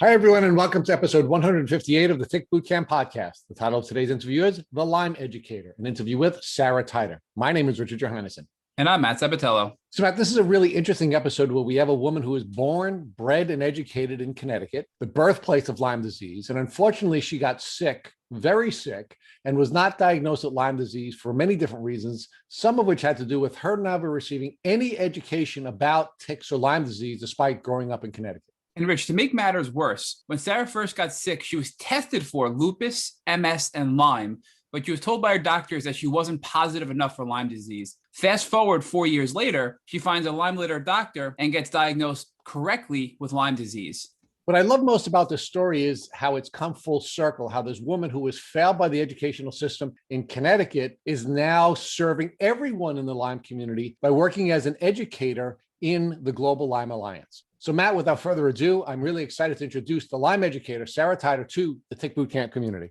Hi, everyone, and welcome to episode 158 of the Tick Bootcamp podcast. The title of today's interview is The Lyme Educator, an interview with Sara Tyghter. My name is Richard Johannesson. And I'm Matt Sabatello. So, Matt, this is a really interesting episode where we have a woman who was born, bred, and educated in Connecticut, the birthplace of Lyme disease. And unfortunately, she got sick, very sick, and was not diagnosed with Lyme disease for many different reasons, some of which had to do with her never receiving any education about ticks or Lyme disease, despite growing up in Connecticut. And Rich, to make matters worse, when Sara first got sick, she was tested for lupus, MS, and Lyme, but she was told by her doctors that she wasn't positive enough for Lyme disease. Fast forward 4 years later, she finds a Lyme literate doctor and gets diagnosed correctly with Lyme disease. What I love most about this story is how it's come full circle, how this woman who was failed by the educational system in Connecticut is now serving everyone in the Lyme community by working as an educator in the Global Lyme Alliance. So Matt, without further ado, I'm really excited to introduce the Lyme Educator, Sara Tyghter, to the Tick Bootcamp community.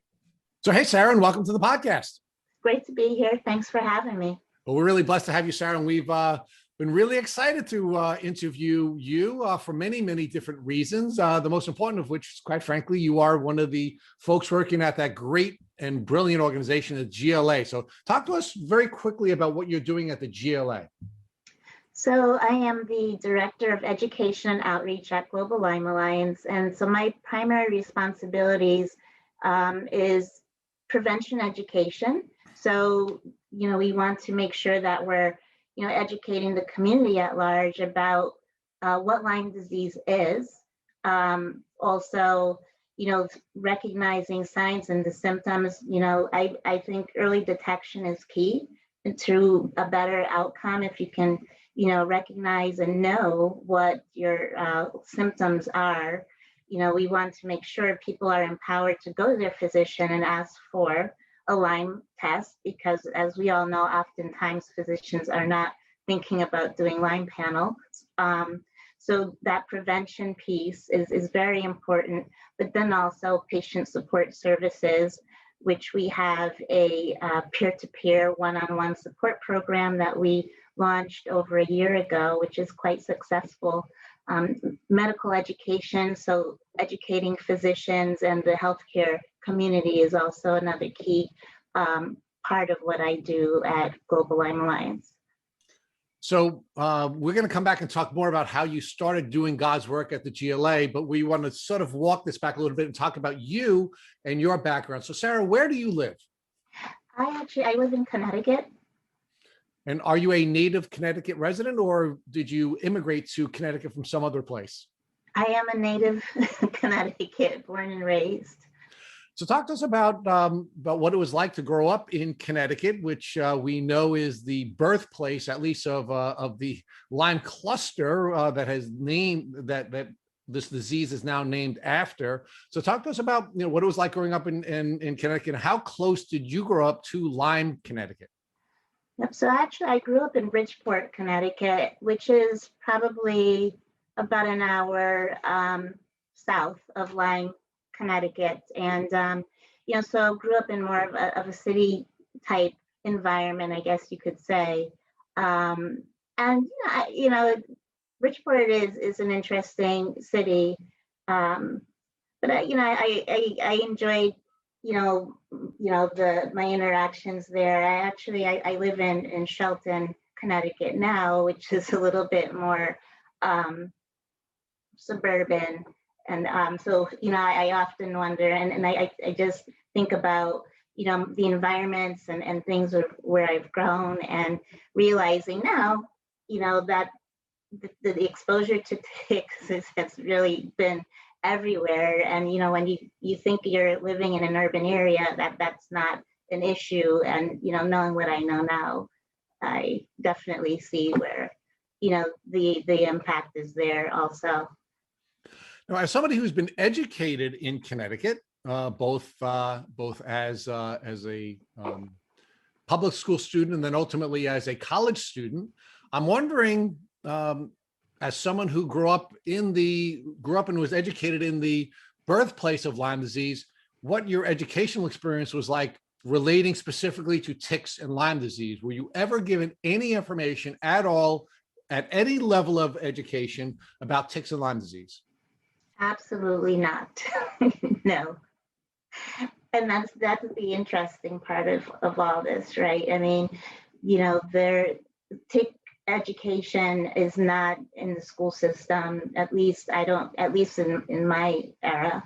So hey, Sara, and welcome to the podcast. Great to be here. Thanks for having me. Well, we're really blessed to have you, Sara, and we've been really excited to interview you for many, many different reasons. The most important of which is, quite frankly, you are one of the folks working at that great and brilliant organization, the GLA. So talk to us very quickly about what you're doing at the GLA. So I am the Director of Education and Outreach at Global Lyme Alliance. And so my primary responsibilities is prevention education. So, we want to make sure that we're, educating the community at large about what Lyme disease is. Also, recognizing signs and the symptoms. I think early detection is key to a better outcome if you can recognize and know what your symptoms are. We want to make sure people are empowered to go to their physician and ask for a Lyme test, because as we all know, oftentimes physicians are not thinking about doing Lyme panels. So that prevention piece is very important, but then also patient support services, which we have a peer-to-peer, one-on-one support program that we launched over a year ago, which is quite successful. Medical education, so educating physicians and the healthcare community is also another key part of what I do at Global Lyme Alliance. So we're going to come back and talk more about how you started doing God's work at the GLA, but we want to sort of walk this back a little bit and talk about you and your background. So Sara, where do you live? I live in Connecticut. And are you a native Connecticut resident, or did you immigrate to Connecticut from some other place? I am a native Connecticut, born and raised. So talk to us about what it was like to grow up in Connecticut, which we know is the birthplace, at least of the Lyme cluster that has named that this disease is now named after. So talk to us about what it was like growing up in Connecticut. How close did you grow up to Lyme, Connecticut? Yep. So actually, I grew up in Bridgeport, Connecticut, which is probably about an hour south of Lyme, Connecticut. And, so grew up in more of a city type environment, I guess you could say. Bridgeport is an interesting city. But I enjoyed my interactions there. I live in Shelton, Connecticut now, which is a little bit more suburban. And I often wonder, and I just think about, the environments and things where I've grown, and realizing now, that the exposure to ticks has really been everywhere. And when you think you're living in an urban area, that's not an issue. And knowing what I know now, I definitely see where the impact is there also. Now, as somebody who's been educated in Connecticut, both as a public school student and then ultimately as a college student, I'm wondering, as someone who grew up and was educated in the birthplace of Lyme disease, what your educational experience was like relating specifically to ticks and Lyme disease. Were you ever given any information at all at any level of education about ticks and Lyme disease? Absolutely not. No. And that's the interesting part of all this, right? I mean, there tick education is not in the school system. At least I don't. At least in my era,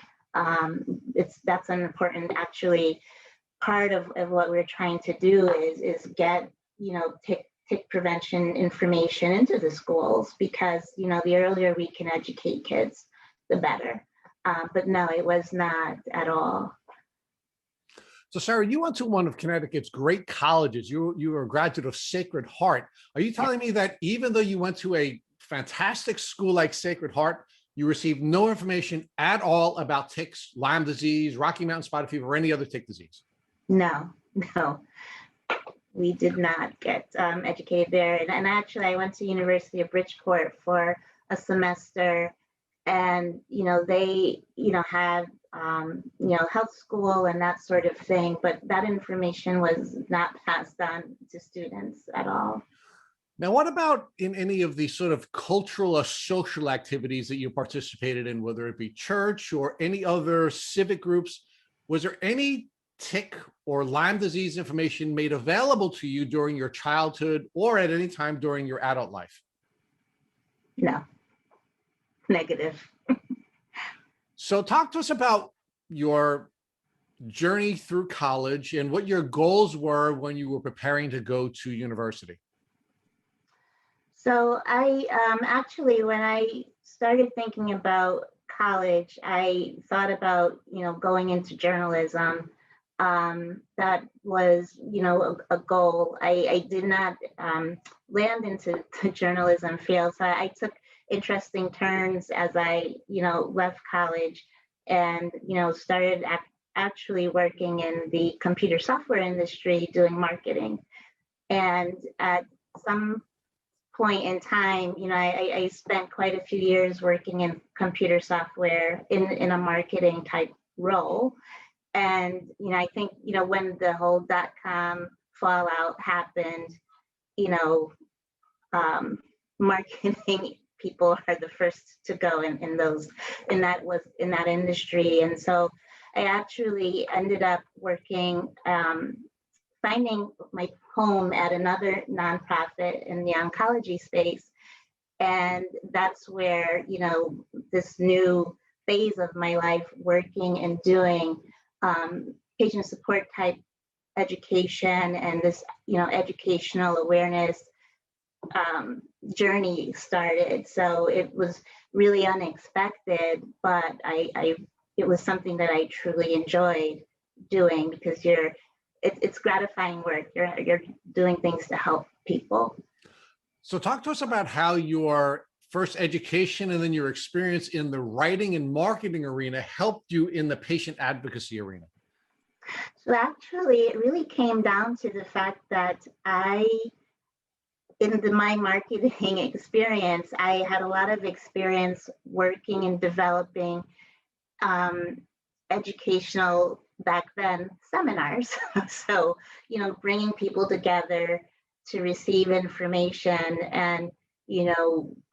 that's an important actually part of what we're trying to do is get tick prevention information into the schools, because the earlier we can educate kids, the better. But no, it was not at all. So, Sarah, you went to one of Connecticut's great colleges. You were a graduate of Sacred Heart. Are you telling me that even though you went to a fantastic school like Sacred Heart, you received no information at all about ticks, Lyme disease, Rocky Mountain spotted fever, or any other tick disease? No, no, we did not get educated there. And actually, I went to University of Bridgeport for a semester, and they had health school and that sort of thing, but that information was not passed on to students at all. Now, what about in any of the sort of cultural or social activities that you participated in, whether it be church or any other civic groups? Was there any tick or Lyme disease information made available to you during your childhood or at any time during your adult life? No, negative. So talk to us about your journey through college and what your goals were when you were preparing to go to university. So I actually, when I started thinking about college, I thought about, going into journalism. That was, a goal. I did not land into the journalism field. So I took interesting turns as I, left college and, started actually working in the computer software industry doing marketing. And at some point in time, I spent quite a few years working in computer software in a marketing type role. And, I think, when the whole .com fallout happened, marketing people are the first to go in that industry. And so I actually ended up working, finding my home at another nonprofit in the oncology space. And that's where, this new phase of my life, working and doing patient support type education and this, educational awareness journey started. So it was really unexpected, but it was something that I truly enjoyed doing, because it's gratifying work. You're doing things to help people. So talk to us about how your first education and then your experience in the writing and marketing arena helped you in the patient advocacy arena. So actually, it really came down to the fact that in my marketing experience, I had a lot of experience working and developing educational, back then, seminars. So, bringing people together to receive information and,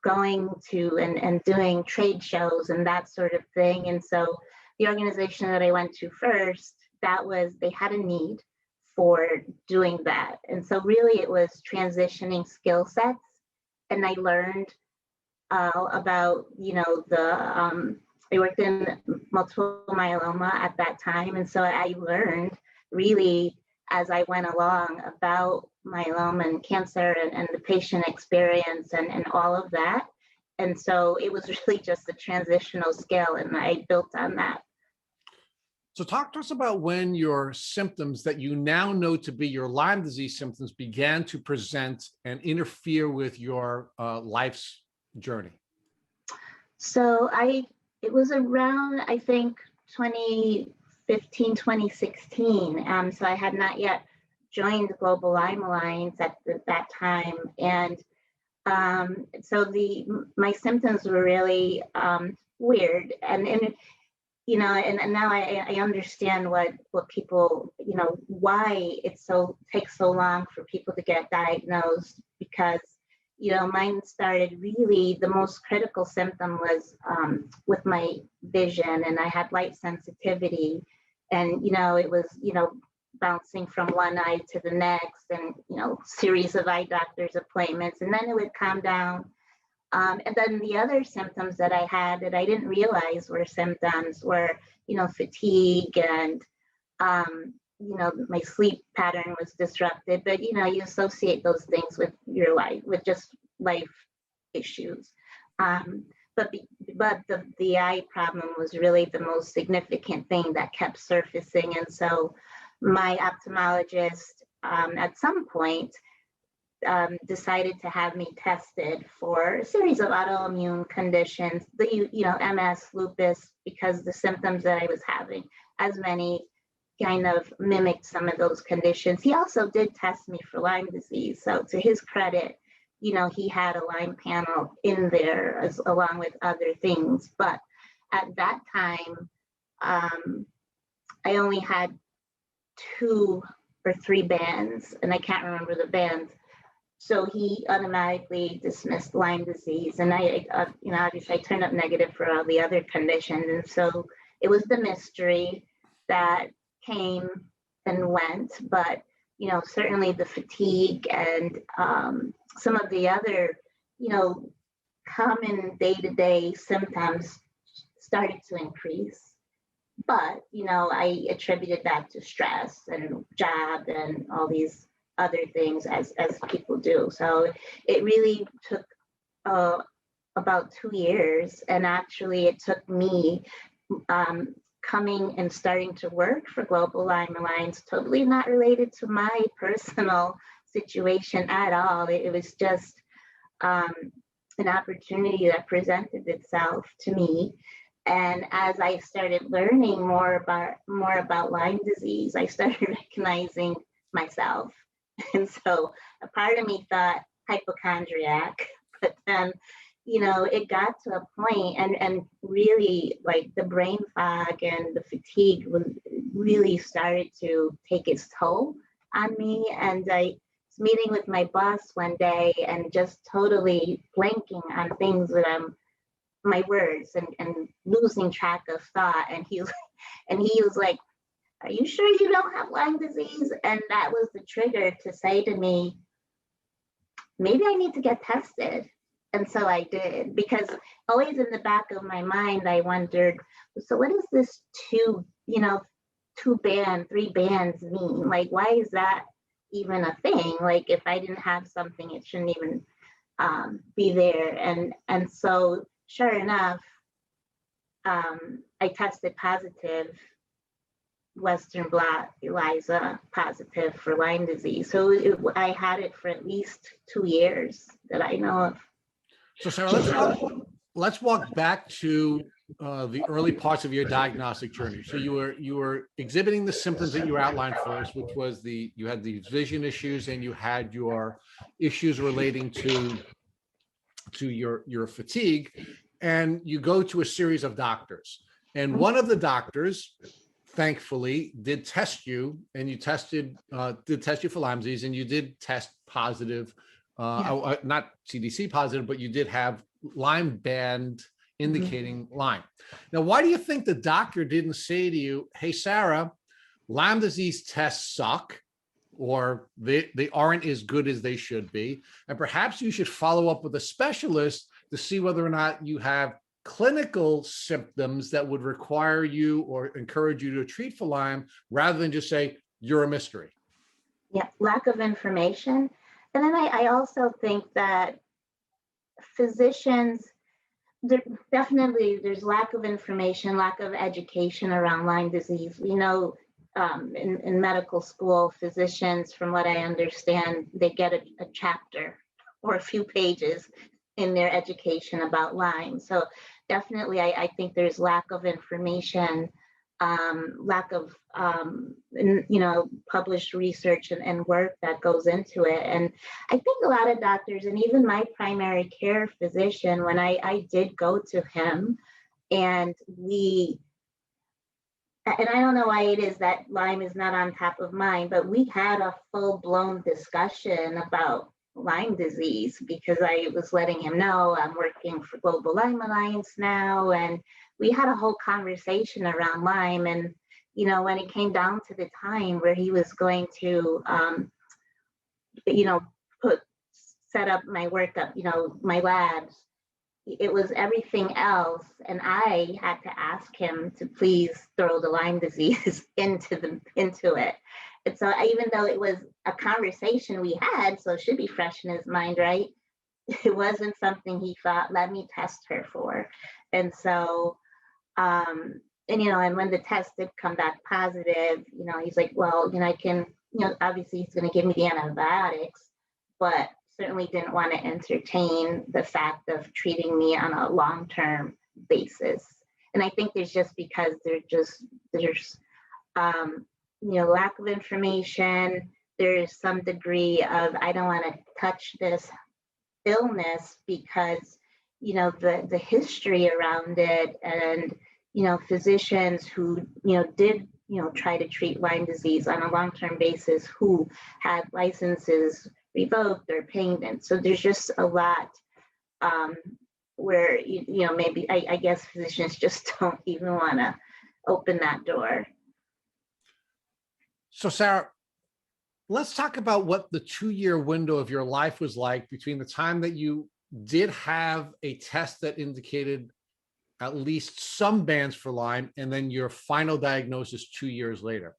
going to and doing trade shows and that sort of thing. And so the organization that I went to first, they had a need for doing that. And so really it was transitioning skill sets. And I learned about, I worked in multiple myeloma at that time. And so I learned really as I went along about myeloma and cancer and the patient experience and all of that. And so it was really just a transitional skill, and I built on that. So talk to us about when your symptoms that you now know to be your Lyme disease symptoms began to present and interfere with your life's journey. So it was around, I think, 2015, 2016. So I had not yet joined the Global Lyme Alliance at that time. And so my symptoms were really weird. And now I understand what people, why it takes so long for people to get diagnosed, because, mine started really, the most critical symptom was with my vision, and I had light sensitivity. And, it was, bouncing from one eye to the next, and, series of eye doctor's appointments, and then it would calm down. And then the other symptoms that I had that I didn't realize were symptoms were, fatigue, and, my sleep pattern was disrupted. But, you associate those things with your life, with just life issues. But the eye problem was really the most significant thing that kept surfacing. And so my ophthalmologist at some point decided to have me tested for a series of autoimmune conditions, MS, lupus, because the symptoms that I was having, as many kind of mimicked some of those conditions. He also did test me for Lyme disease. So to his credit, he had a Lyme panel in there along with other things. But at that time, I only had 2 or 3 bands, and I can't remember the bands. So he automatically dismissed Lyme disease. And I obviously I turned up negative for all the other conditions. And so it was the mystery that came and went, but, certainly the fatigue and some of the other, common day-to-day symptoms started to increase. But, I attributed that to stress and job and all these other things as people do. So it really took about 2 years. And actually it took me coming and starting to work for Global Lyme Alliance, totally not related to my personal situation at all. It was just an opportunity that presented itself to me. And as I started learning more about Lyme disease, I started recognizing myself. And so a part of me thought hypochondriac, but then, it got to a point, and really like the brain fog and the fatigue really started to take its toll on me. And I was meeting with my boss one day and just totally blanking on things that my words and losing track of thought. And he was like, "Are you sure you don't have Lyme disease?" And that was the trigger to say to me, maybe I need to get tested. And so I did, because always in the back of my mind, I wondered, so what does this 2 band, 3 bands mean? Like, why is that even a thing? Like, if I didn't have something, it shouldn't even be there. And so sure enough, I tested positive, Western blot ELISA positive for Lyme disease. So I had it for at least 2 years that I know of. So Sara, let's walk back to the early parts of your diagnostic journey. So you were exhibiting the symptoms that you outlined for us, which was you had these vision issues, and you had your issues relating to your fatigue, and you go to a series of doctors. And one of the doctors, thankfully, did test you, and did test you for Lyme disease, and you did test positive. Not CDC positive, but you did have Lyme band indicating Lyme. Now, why do you think the doctor didn't say to you, "Hey, Sara, Lyme disease tests suck, or they aren't as good as they should be, and perhaps you should follow up with a specialist to see whether or not you have clinical symptoms that would require you or encourage you to treat for Lyme, rather than just say you're a mystery"? Yeah, lack of information. And then I also think that physicians, there's lack of information, lack of education around Lyme disease. We know in medical school, physicians, from what I understand, they get a chapter or a few pages in their education about Lyme. So definitely, I think there's lack of information, lack of published research and work that goes into it. And I think a lot of doctors, and even my primary care physician, when I did go to him, and I don't know why it is that Lyme is not on top of mind, but we had a full-blown discussion about Lyme disease, because I was letting him know I'm working for Global Lyme Alliance now. And we had a whole conversation around Lyme. And, when it came down to the time where he was going to, you know, set up my workup, my labs, it was everything else. And I had to ask him to please throw the Lyme disease into it. And so even though it was a conversation we had, so it should be fresh in his mind, right? It wasn't something he thought, let me test her for. And so, and when the test did come back positive, he's like, well, I can, obviously he's going to give me the antibiotics, but certainly didn't want to entertain the fact of treating me on a long-term basis. And I think there's just because there's lack of information. There's some degree of, I don't want to touch this illness because, the history around it, and, physicians who, did, try to treat Lyme disease on a long-term basis who had licenses revoked or paid. So there's just a lot where, maybe I guess physicians just don't even want to open that door. So Sara, let's talk about what the 2-year window of your life was like between the time that you did have a test that indicated at least some bands for Lyme and then your final diagnosis 2 years later.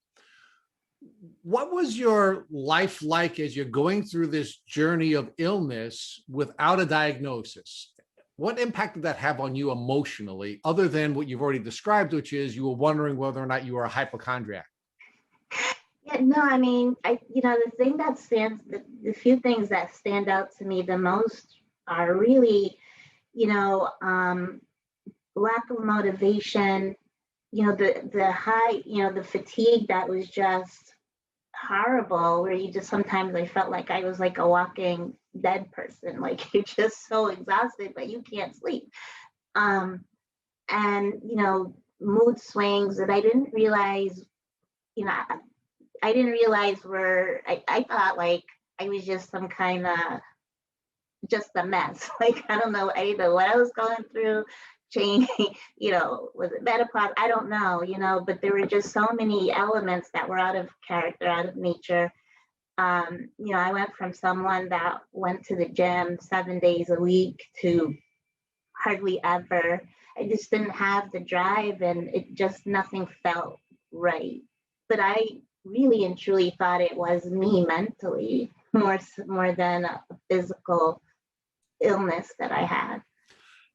What was your life like as you're going through this journey of illness without a diagnosis? What impact did that have on you emotionally, other than what you've already described, which is you were wondering whether or not you were a hypochondriac? Yeah, no, I mean, the thing that the few things that stand out to me the most are really, lack of motivation, the high, the fatigue that was just horrible, where sometimes I felt like I was like a walking dead person, like you're just so exhausted, but you can't sleep. And, mood swings that I didn't realize, I didn't realize I thought like I was just some kind of just a mess. Like, I don't know, I didn't know what I was going through, change, was it menopause? I don't know, but there were just so many elements that were out of character, out of nature. I went from someone that went to the gym 7 days a week to hardly ever. I just didn't have the drive, and it just, nothing felt right. But I really and truly thought it was me mentally more than a physical illness that I had.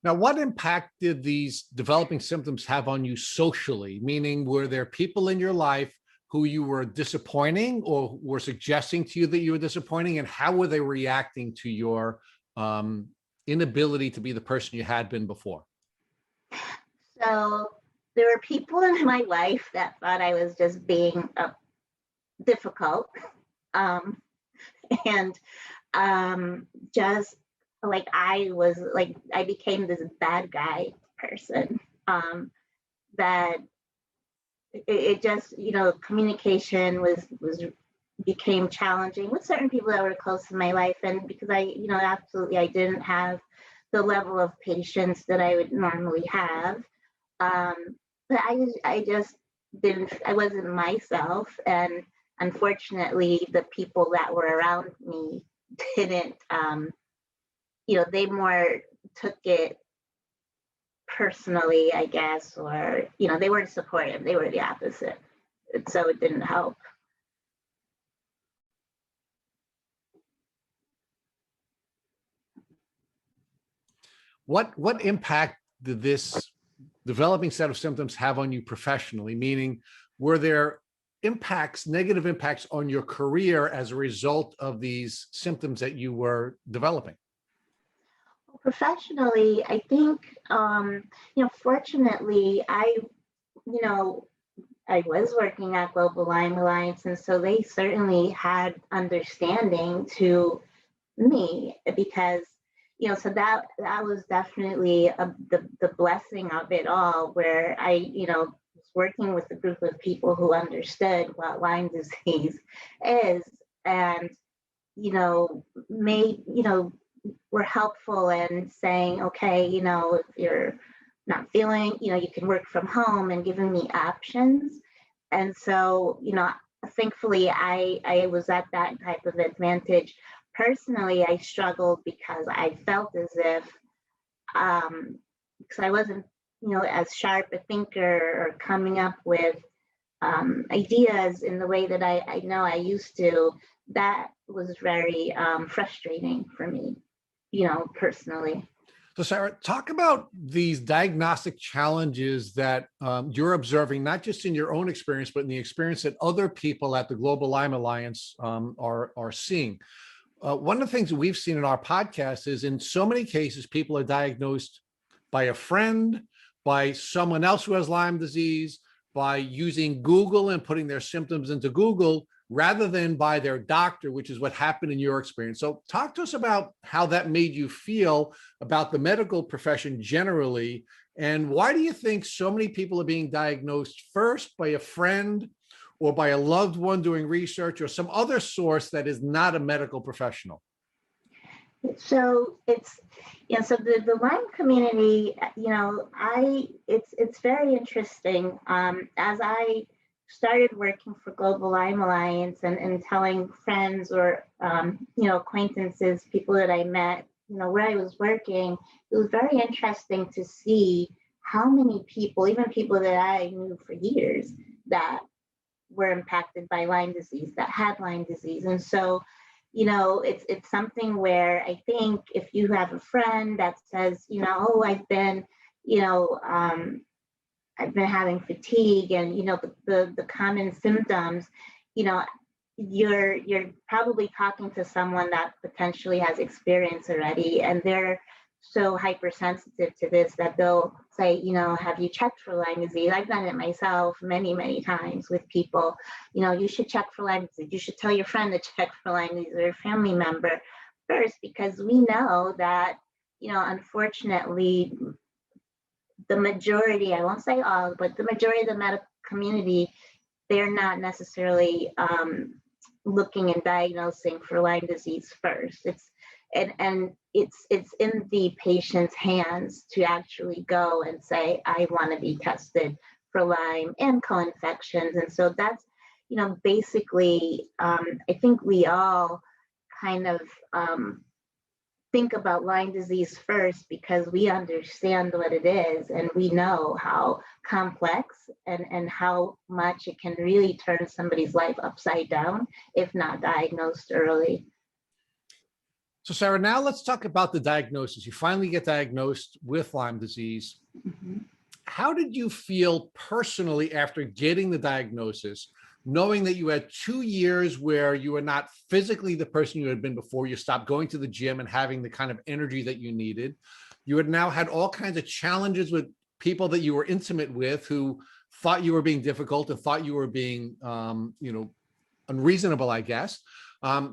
Now, what impact did these developing symptoms have on you socially? Meaning, were there people in your life who you were disappointing or were suggesting to you that you were disappointing? And how were they reacting to your inability to be the person you had been before? So there were people in my life that thought I was just being difficult, and just like I became this bad guy person, that it just, communication became challenging with certain people that were close to my life. And because absolutely, I didn't have the level of patience that I would normally have. But I just I wasn't myself. And unfortunately, the people that were around me didn't, they more took it personally, I guess, or, they weren't supportive. They were the opposite. And so it didn't help. What impact did this developing set of symptoms have on you professionally? Meaning, were there negative impacts on your career as a result of these symptoms that you were developing? Professionally, I think, fortunately, I was working at Global Lyme Alliance, and so they certainly had understanding to me, because, so that was definitely the blessing of it all, where I, was working with a group of people who understood what Lyme disease is. And were helpful in saying, okay, if you're not feeling, you can work from home, and giving me options. And so, thankfully I was at that type of advantage. Personally, I struggled because I felt as if, because I wasn't, as sharp a thinker, or coming up with ideas in the way that I know I used to. That was very frustrating for me, personally. So Sarah, talk about these diagnostic challenges that you're observing, not just in your own experience, but in the experience that other people at the Global Lyme Alliance are seeing. One of the things that we've seen in our podcast is, in so many cases, people are diagnosed by a friend, by someone else who has Lyme disease, by using Google and putting their symptoms into Google, rather than by their doctor, which is what happened in your experience. So talk to us about how that made you feel about the medical profession generally, and why do you think so many people are being diagnosed first by a friend, or by a loved one doing research, or some other source that is not a medical professional? So so the Lyme community, it's very interesting. As I started working for Global Lyme Alliance, and telling friends, or acquaintances, people that I met, where I was working, it was very interesting to see how many people, even people that I knew for years, that were impacted by Lyme disease, that had Lyme disease. And so, it's something where I think if you have a friend that says, oh, I've been having fatigue, and the common symptoms, you're probably talking to someone that potentially has experience already, and they're so hypersensitive to this that they'll say, have you checked for Lyme disease? I've done it myself many, many times with people. You should check for Lyme disease. You should tell your friend to check for Lyme disease, or a family member first, because we know that, unfortunately, the majority, I won't say all, but the majority of the medical community, they're not necessarily looking and diagnosing for Lyme disease first. It's in the patient's hands to actually go and say, I want to be tested for Lyme and co-infections. And so that's, basically, I think we all kind of think about Lyme disease first, because we understand what it is, and we know how complex and how much it can really turn somebody's life upside down if not diagnosed early. So Sarah, now let's talk about the diagnosis. You finally get diagnosed with Lyme disease. Mm-hmm. How did you feel personally after getting the diagnosis, knowing that you had 2 years where you were not physically the person you had been before? You stopped going to the gym and having the kind of energy that you needed. You had now had all kinds of challenges with people that you were intimate with, who thought you were being difficult and thought you were being, unreasonable, I guess.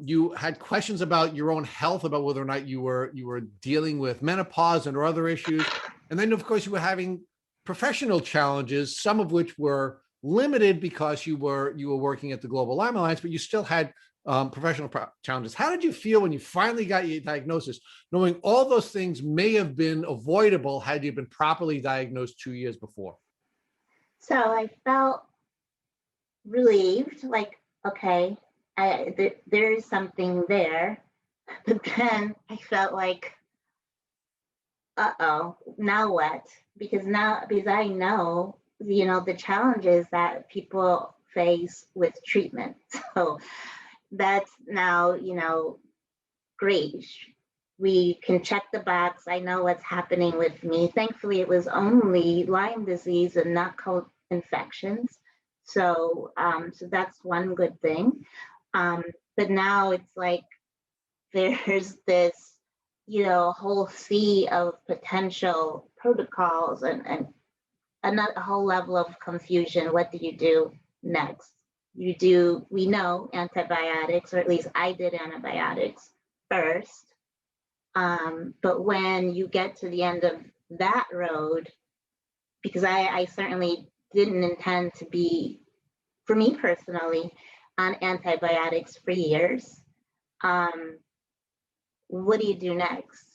You had questions about your own health, about whether or not you were dealing with menopause and or other issues. And then, of course, you were having professional challenges, some of which were limited because you were working at the Global Lyme Alliance, but you still had professional challenges. How did you feel when you finally got your diagnosis, knowing all those things may have been avoidable had you been properly diagnosed 2 years before? So I felt relieved, like, okay, there is something there. But then I felt like, uh-oh, now what? Because I know, the challenges that people face with treatment. So that's now, great. We can check the box. I know what's happening with me. Thankfully, it was only Lyme disease and not co-infections. So that's one good thing. But now it's like there's this, whole sea of potential protocols, and a whole level of confusion. What do you do next? We know antibiotics, or at least I did antibiotics first. But when you get to the end of that road, because I certainly didn't intend to be, for me personally, on antibiotics for years. what do you do next?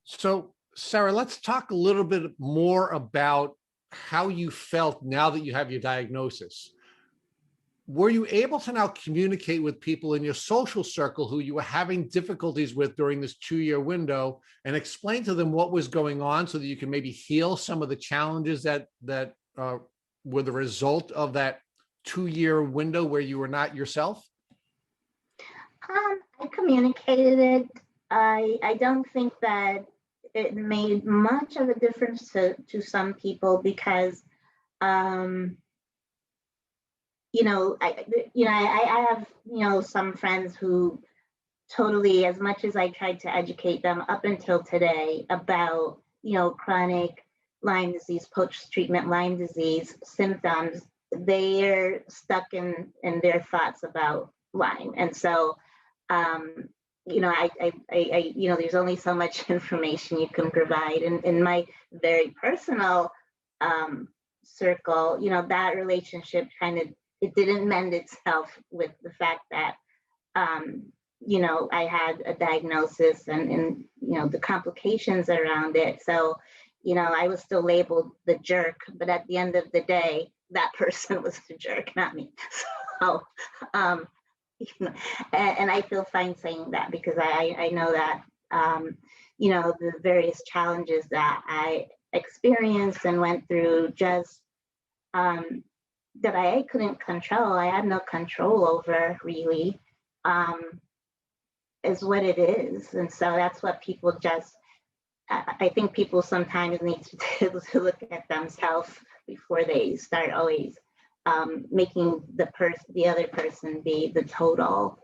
So, Sarah, let's talk a little bit more about how you felt now that you have your diagnosis. Were you able to now communicate with people in your social circle who you were having difficulties with during this 2-year window and explain to them what was going on so that you can maybe heal some of the challenges that were the result of that 2-year window where you were not yourself? I communicated it. I don't think that it made much of a difference to some people because, I have, some friends who totally, as much as I tried to educate them up until today about, chronic Lyme disease, post-treatment Lyme disease symptoms, they're stuck in their thoughts about Lyme. And so, there's only so much information you can provide. And in my very personal circle, that relationship it didn't mend itself with the fact that, I had a diagnosis and the complications around it. So, I was still labeled the jerk, but at the end of the day, that person was the jerk, not me. So, and I feel fine saying that because I know that, the various challenges that I experienced and went through just that I couldn't control. I had no control over really, is what it is. And so that's what people I think people sometimes need to look at themselves before they start always making the other person be the total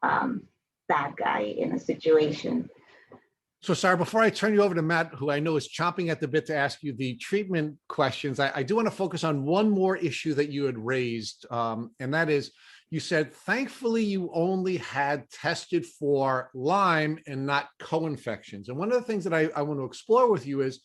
bad guy in a situation. So, Sarah, before I turn you over to Matt, who I know is chomping at the bit to ask you the treatment questions, I do want to focus on one more issue that you had raised, and that is, you said, thankfully, you only had tested for Lyme and not co-infections. And one of the things that I want to explore with you is,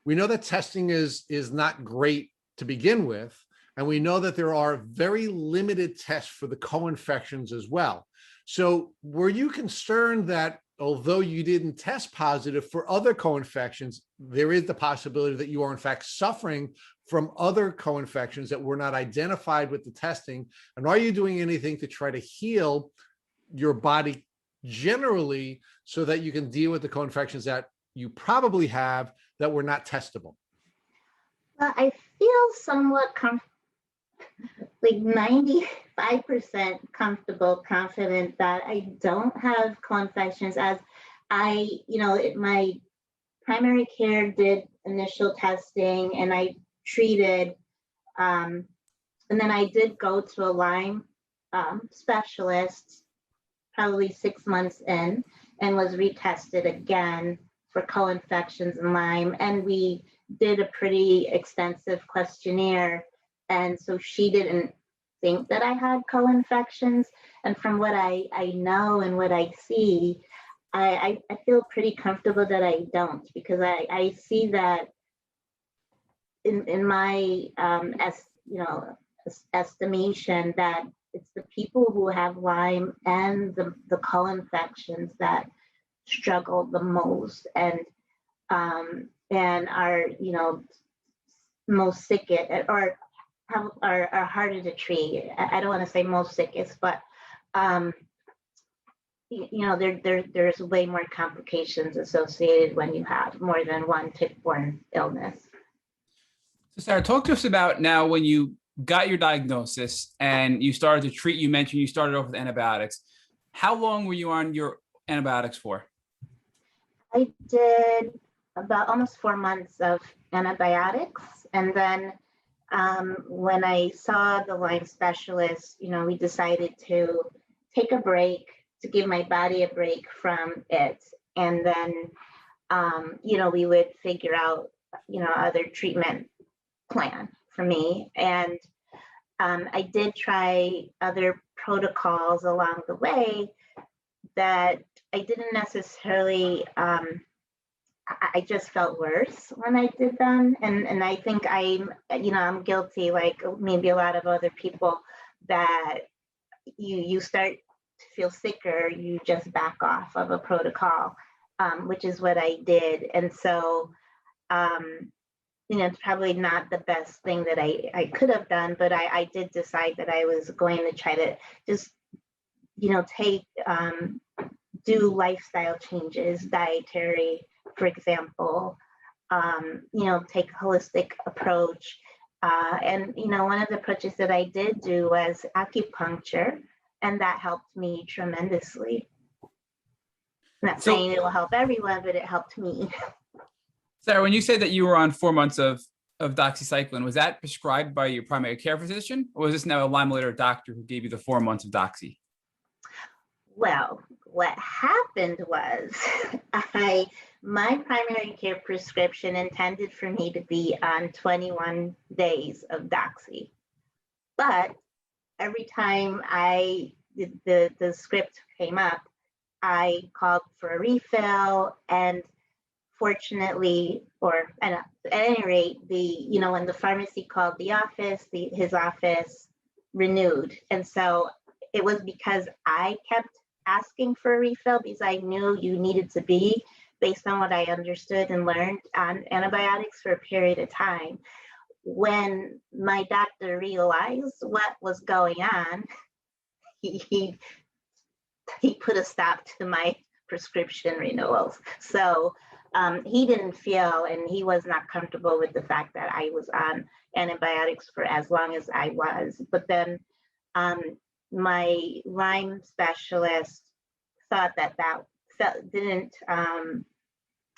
we know that testing is not great to begin with, and we know that there are very limited tests for the co-infections as well. So were you concerned that although you didn't test positive for other co-infections, there is the possibility that you are in fact suffering from other co-infections that were not identified with the testing? And are you doing anything to try to heal your body generally so that you can deal with the co-infections that you probably have that were not testable? I feel somewhat like 95% comfortable, confident that I don't have co-infections, as my primary care did initial testing and I treated, and then I did go to a Lyme specialist probably 6 months in and was retested again for co-infections and Lyme. And we did a pretty extensive questionnaire. And so she didn't think that I had co-infections. And from what I know and what I see, I feel pretty comfortable that I don't, because I see that in my estimation that it's the people who have Lyme and the co-infections that struggle the most and are most sick or are harder to treat. I don't want to say most sickest, but there's way more complications associated when you have more than one tick-borne illness. So Sarah, talk to us about now when you got your diagnosis and you started to treat. You mentioned you started off with antibiotics. How long were you on your antibiotics for? I did about almost 4 months of antibiotics, and then when I saw the Lyme specialist, we decided to take a break, to give my body a break from it. And then, we would figure out, other treatment plan for me. And I did try other protocols along the way that I didn't necessarily, I just felt worse when I did them. And I think I'm guilty, like maybe a lot of other people, that you start feel sicker, you just back off of a protocol, which is what I did. And so, it's probably not the best thing that I could have done, but I did decide that I was going to try to just, take, do lifestyle changes, dietary, for example, take a holistic approach. And one of the approaches that I did do was acupuncture, and that helped me tremendously. I'm not saying it will help everyone, but it helped me. Sara, when you said that you were on 4 months of doxycycline, was that prescribed by your primary care physician, or was this now a Lyme Educator doctor who gave you the 4 months of doxy? Well, what happened was my primary care prescription intended for me to be on 21 days of doxy. But every time the script came up, I called for a refill, and fortunately, or at any rate, when the pharmacy called the office, his office renewed. And so it was because I kept asking for a refill, because I knew you needed to be, based on what I understood and learned on antibiotics, for a period of time. When my doctor realized what was going on, he put a stop to my prescription renewals. So he didn't feel, and he was not comfortable with the fact that I was on antibiotics for as long as I was. But then my Lyme specialist thought that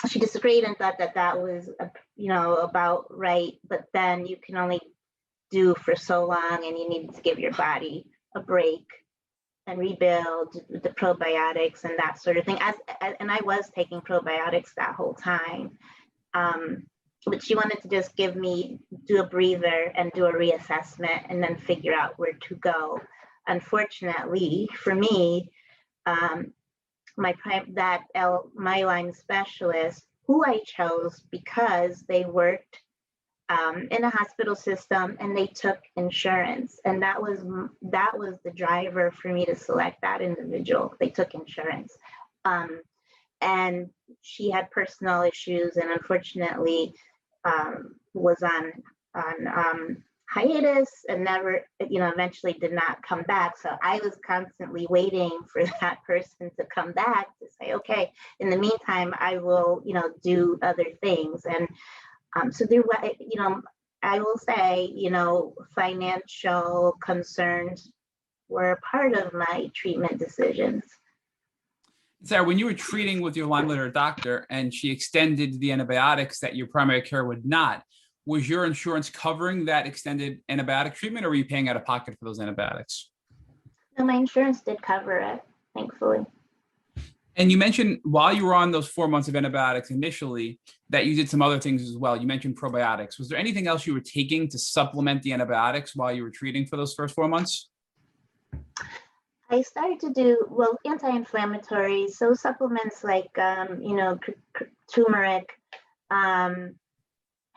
she disagreed and thought that was, about right. But then you can only do for so long, and you needed to give your body a break and rebuild the probiotics and that sort of thing. And I was taking probiotics that whole time. But she wanted to just do a breather and do a reassessment and then figure out where to go. Unfortunately for me, my Lyme specialist, who I chose because they worked in a hospital system and they took insurance, and that was the driver for me to select that individual. They took insurance, and she had personal issues, and unfortunately was on hiatus and never, eventually did not come back. So I was constantly waiting for that person to come back to say, okay, in the meantime, I will, do other things. And so there were, I will say, financial concerns were a part of my treatment decisions. Sara, when you were treating with your Lyme Educator doctor and she extended the antibiotics that your primary care would not, was your insurance covering that extended antibiotic treatment, or were you paying out of pocket for those antibiotics? No, my insurance did cover it, thankfully. And you mentioned while you were on those 4 months of antibiotics initially that you did some other things as well. You mentioned probiotics. Was there anything else you were taking to supplement the antibiotics while you were treating for those first 4 months? I started to do, anti-inflammatories, so supplements like, turmeric,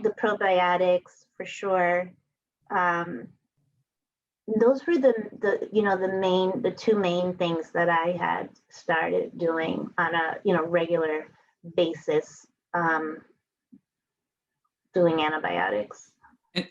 the probiotics for sure. Those were the two main things that I had started doing on a regular basis, doing antibiotics.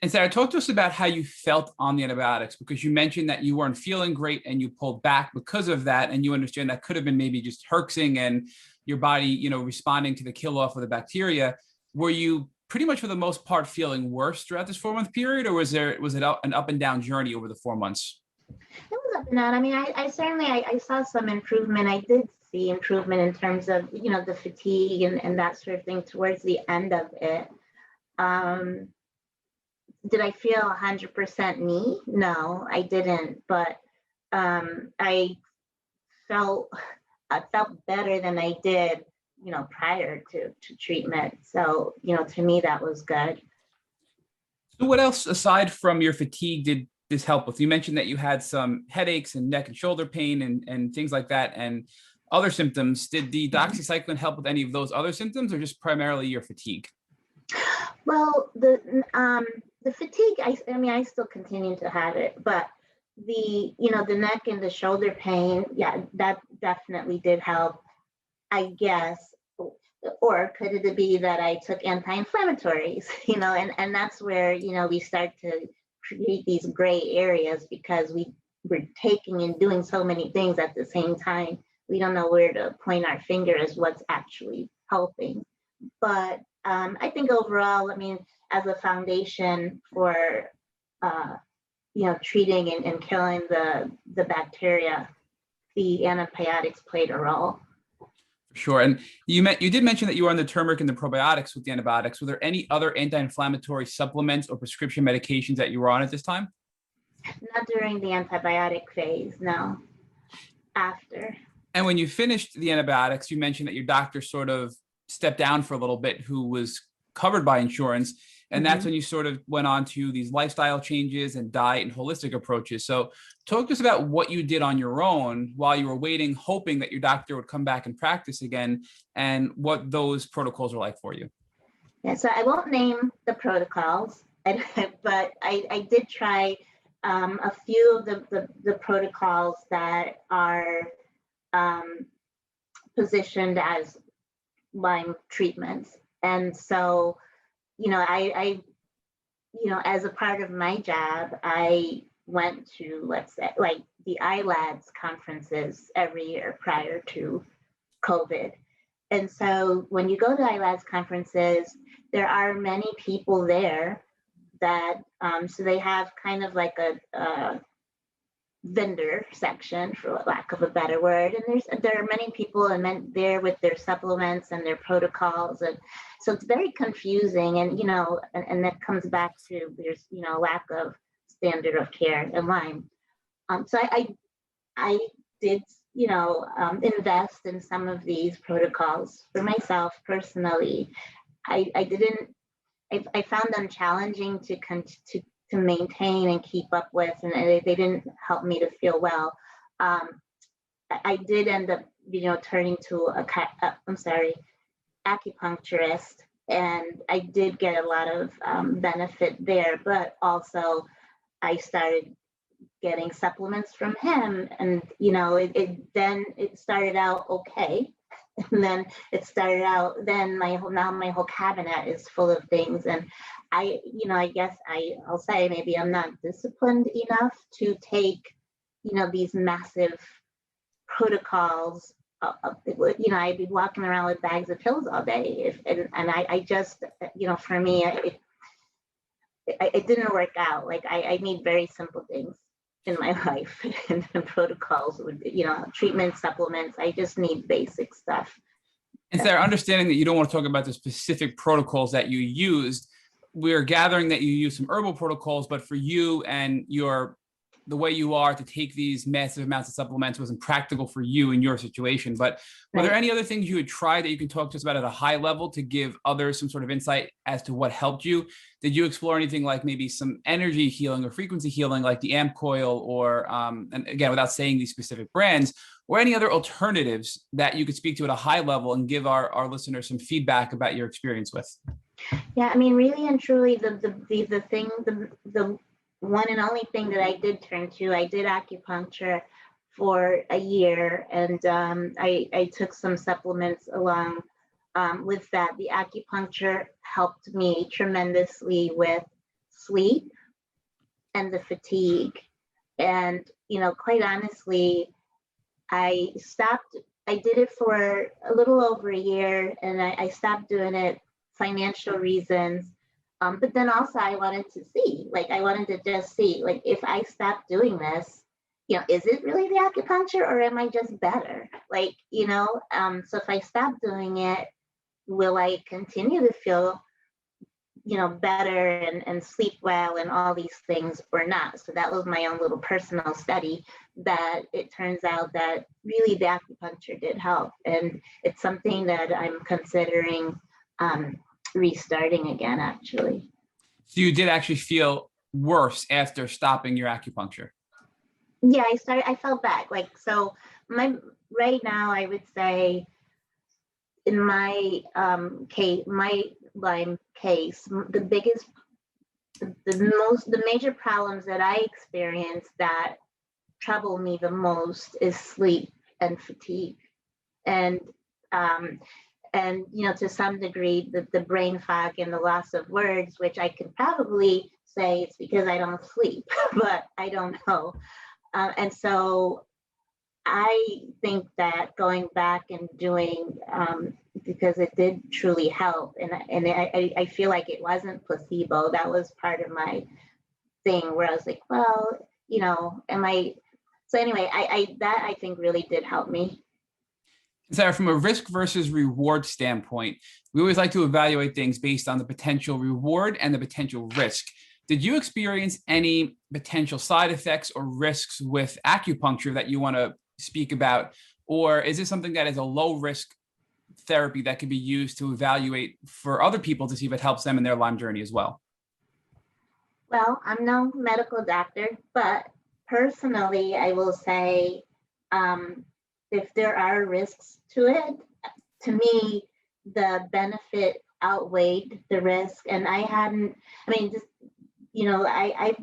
And Sara, talk to us about how you felt on the antibiotics, because you mentioned that you weren't feeling great and you pulled back because of that, and you understand that could have been maybe just herxing and your body, responding to the kill off of the bacteria. Were you pretty much for the most part feeling worse throughout this 4 month period, or was it an up and down journey over the 4 months? It was up and down. I mean, I certainly I saw some improvement. I did see improvement in terms of, the fatigue and that sort of thing towards the end of it. Did I feel 100% me? No, I didn't. But I felt better than I did, prior to treatment. So, to me, that was good. So what else, aside from your fatigue, did this help with? You mentioned that you had some headaches and neck and shoulder pain and things like that, and other symptoms. Did the doxycycline help with any of those other symptoms, or just primarily your fatigue? Well, the fatigue, I still continue to have it, but the neck and the shoulder pain, yeah, that definitely did help, I guess. Or could it be that I took anti-inflammatories, and that's where, we start to create these gray areas because we're taking and doing so many things at the same time. We don't know where to point our finger as what's actually helping. But I think overall, I mean, as a foundation for, treating and killing the bacteria, the antibiotics played a role. Sure. And you did mention that you were on the turmeric and the probiotics with the antibiotics. Were there any other anti-inflammatory supplements or prescription medications that you were on at this time? Not during the antibiotic phase, no. After. And when you finished the antibiotics, you mentioned that your doctor sort of stepped down for a little bit, who was covered by insurance. And that's when you sort of went on to these lifestyle changes and diet and holistic approaches. So talk to us about what you did on your own while you were waiting, hoping that your doctor would come back and practice again, and what those protocols were like for you. Yeah, so I won't name the protocols, but I did try a few of the protocols that are positioned as Lyme treatments. And so, I as a part of my job, I went to, let's say, like the ILADS conferences every year prior to COVID. And so when you go to ILADS conferences, there are many people there that, so they have kind of like a vendor section, for lack of a better word, and there are many people there with their supplements and their protocols, and so it's very confusing, and and that comes back to there's lack of standard of care in Lyme. So I did invest in some of these protocols for myself personally. I found them challenging to maintain and keep up with, and they didn't help me to feel well. I did end up, turning to acupuncturist, and I did get a lot of benefit there. But also, I started getting supplements from him, and it started out okay. And then my whole cabinet is full of things, and I guess I'll say maybe I'm not disciplined enough to take these massive protocols. I'd be walking around with bags of pills all day, and I just for me it didn't work out. Like I need very simple things in my life, and protocols would, treatment, supplements. I just need basic stuff. And Sarah, understanding that you don't want to talk about the specific protocols that you used, we're gathering that you use some herbal protocols, but for you and the way you are to take these massive amounts of supplements wasn't practical for you in your situation. But were there any other things you had tried that you can talk to us about at a high level to give others some sort of insight as to what helped you? Did you explore anything like maybe some energy healing or frequency healing, like the amp coil, or, and again, without saying these specific brands, or any other alternatives that you could speak to at a high level and give our listeners some feedback about your experience with? Yeah, I mean, really and truly, the one and only thing that I did turn to, I did acupuncture for a year, and I took some supplements along with that. The acupuncture helped me tremendously with sleep and the fatigue. And, quite honestly, I did it for a little over a year, and I stopped doing it, financial reasons. But then also I wanted to just see, like, if I stop doing this, is it really the acupuncture, or am I just better? Like, so if I stop doing it, will I continue to feel, better and sleep well and all these things, or not? So that was my own little personal study, that it turns out that really the acupuncture did help. And it's something that I'm considering restarting again, actually. So you did actually feel worse after stopping your acupuncture? Yeah, I fell back. Like, so right now, I would say in my case, my Lyme case, the major problems that I experienced that trouble me the most is sleep and fatigue. And to some degree, the brain fog and the loss of words, which I could probably say it's because I don't sleep, but I don't know. And so I think that going back and doing, because it did truly help, and I feel like it wasn't placebo. That was part of my thing where I was like, well, am I? So anyway, I think really did help me. Sarah, from a risk versus reward standpoint, we always like to evaluate things based on the potential reward and the potential risk. Did you experience any potential side effects or risks with acupuncture that you want to speak about? Or is this something that is a low risk therapy that can be used to evaluate for other people to see if it helps them in their Lyme journey as well? Well, I'm no medical doctor, but personally, I will say, if there are risks to it, to me, the benefit outweighed the risk. And I've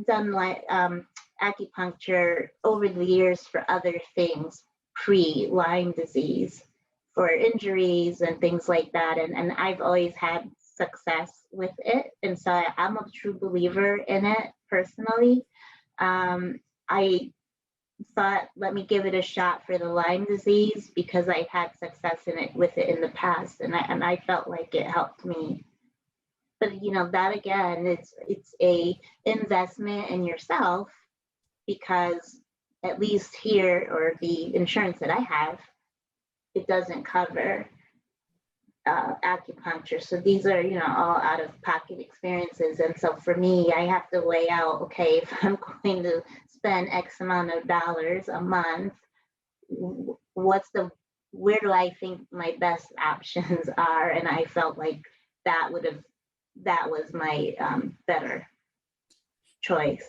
done like acupuncture over the years for other things pre-Lyme disease, for injuries and things like that. And I've always had success with it. And so I'm a true believer in it personally. I thought, let me give it a shot for the Lyme disease because I've had success with it in the past, and I felt like it helped me. But that again, it's a investment in yourself, because at least here, or the insurance that I have, it doesn't cover acupuncture. So these are all out of pocket experiences, and so for me, I have to weigh out, okay, if I'm going to spend X amount of dollars a month, where do I think my best options are? And I felt like that was my better choice.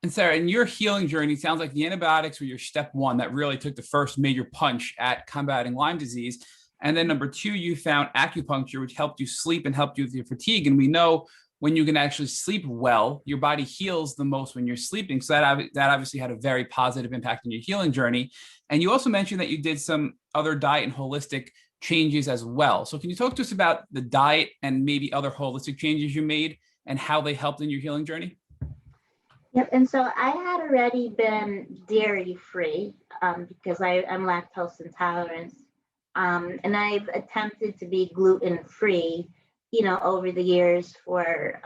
And Sarah, in your healing journey, it sounds like the antibiotics were your step one that really took the first major punch at combating Lyme disease. And then number two, you found acupuncture, which helped you sleep and helped you with your fatigue. And we know when you can actually sleep well, your body heals the most when you're sleeping. So that obviously had a very positive impact on your healing journey. And you also mentioned that you did some other diet and holistic changes as well. So can you talk to us about the diet and maybe other holistic changes you made and how they helped in your healing journey? Yep. And so I had already been dairy free because I'm lactose intolerant. And I've attempted to be gluten free, over the years for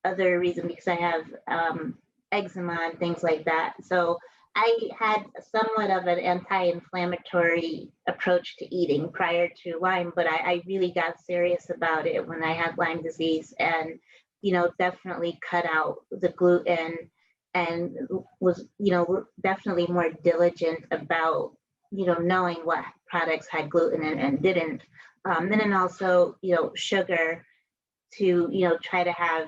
other reasons, because I have eczema and things like that. So I had somewhat of an anti-inflammatory approach to eating prior to Lyme, but I really got serious about it when I had Lyme disease, and definitely cut out the gluten, and was definitely more diligent about knowing what products had gluten and didn't. And then also, sugar, to try to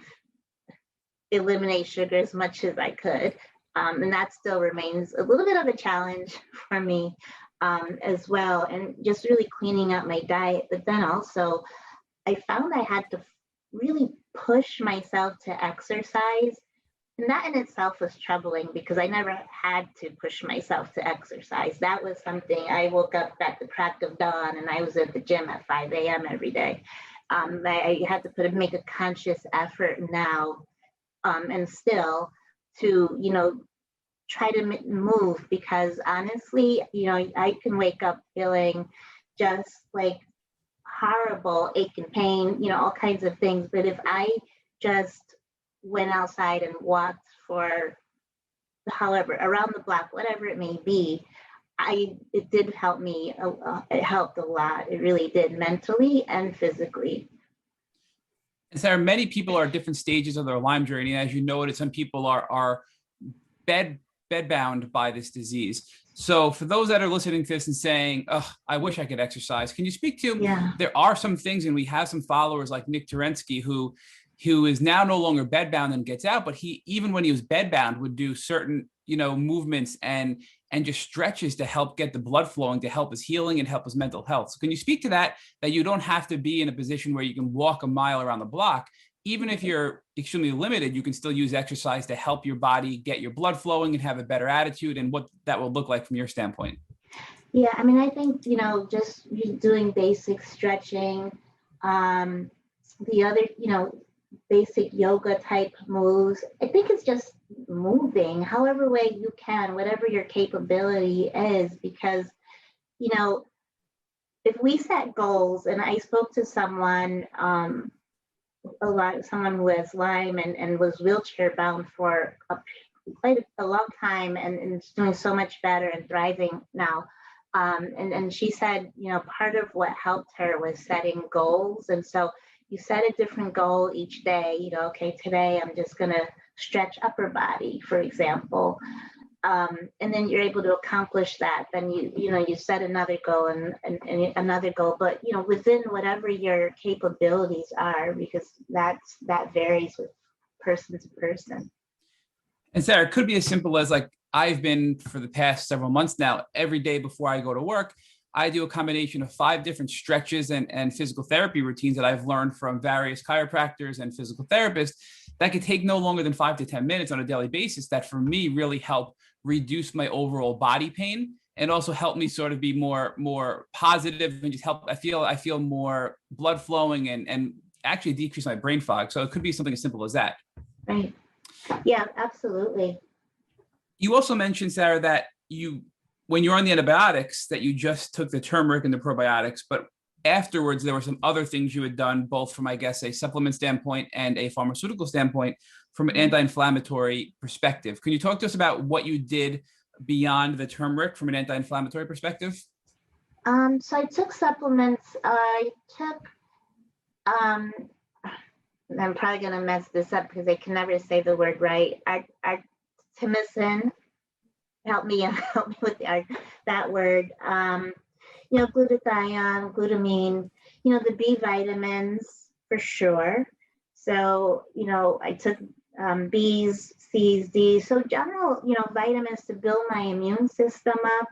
eliminate sugar as much as I could. And that still remains a little bit of a challenge for me as well. And just really cleaning up my diet. But then also, I found I had to really push myself to exercise. And that in itself was troubling because I never had to push myself to exercise. That was something I woke up at the crack of dawn and I was at the gym at 5 a.m. every day. I had to make a conscious effort now and still to, try to move, because honestly, I can wake up feeling just like horrible ache and pain, all kinds of things. But if I just went outside and walked for however around the block, whatever it may be, it did help me. It helped a lot. It really did, mentally and physically. And Sarah, many people are at different stages of their Lyme journey. As you noted, some people are bedbound by this disease. So for those that are listening to this and saying, oh, I wish I could exercise, can you speak to, there are some things, and we have some followers like Nick Terensky who is now no longer bedbound and gets out, but he, even when he was bedbound, would do certain, movements and just stretches to help get the blood flowing, to help his healing and help his mental health. So can you speak to that you don't have to be in a position where you can walk a mile around the block, even if you're extremely limited, you can still use exercise to help your body get your blood flowing and have a better attitude, and what that will look like from your standpoint. Yeah, I mean, I think, just doing basic stretching, the other, basic yoga type moves. I think it's just moving however way you can, whatever your capability is, because, if we set goals, and I spoke to someone, someone who has Lyme and was wheelchair bound for quite a long time, and is doing so much better and thriving now. And she said, part of what helped her was setting goals. And so you set a different goal each day, okay, today I'm just going to stretch upper body, for example. And then you're able to accomplish that. Then you set another goal and another goal, but within whatever your capabilities are, because that varies with person to person. And Sara, it could be as simple as, like, I've been for the past several months now, every day before I go to work, I do a combination of 5 different stretches and physical therapy routines that I've learned from various chiropractors and physical therapists that could take no longer than 5 to 10 minutes on a daily basis, that for me really help reduce my overall body pain, and also help me sort of be more positive, and just help, I feel more blood flowing, and actually decrease my brain fog. So it could be something as simple as that. Right. Yeah, absolutely. You also mentioned, Sara, that when you're on the antibiotics, that you just took the turmeric and the probiotics, but afterwards there were some other things you had done, both from, I guess, a supplement standpoint and a pharmaceutical standpoint, from an anti-inflammatory perspective. Can you talk to us about what you did beyond the turmeric from an anti-inflammatory perspective? So I took supplements. I took, I'm probably going to mess this up because I can never say the word right. Artemisinin, help me with that word. Glutathione, glutamine, the B vitamins for sure. So, I took B's, C's, D's. So general, vitamins to build my immune system up.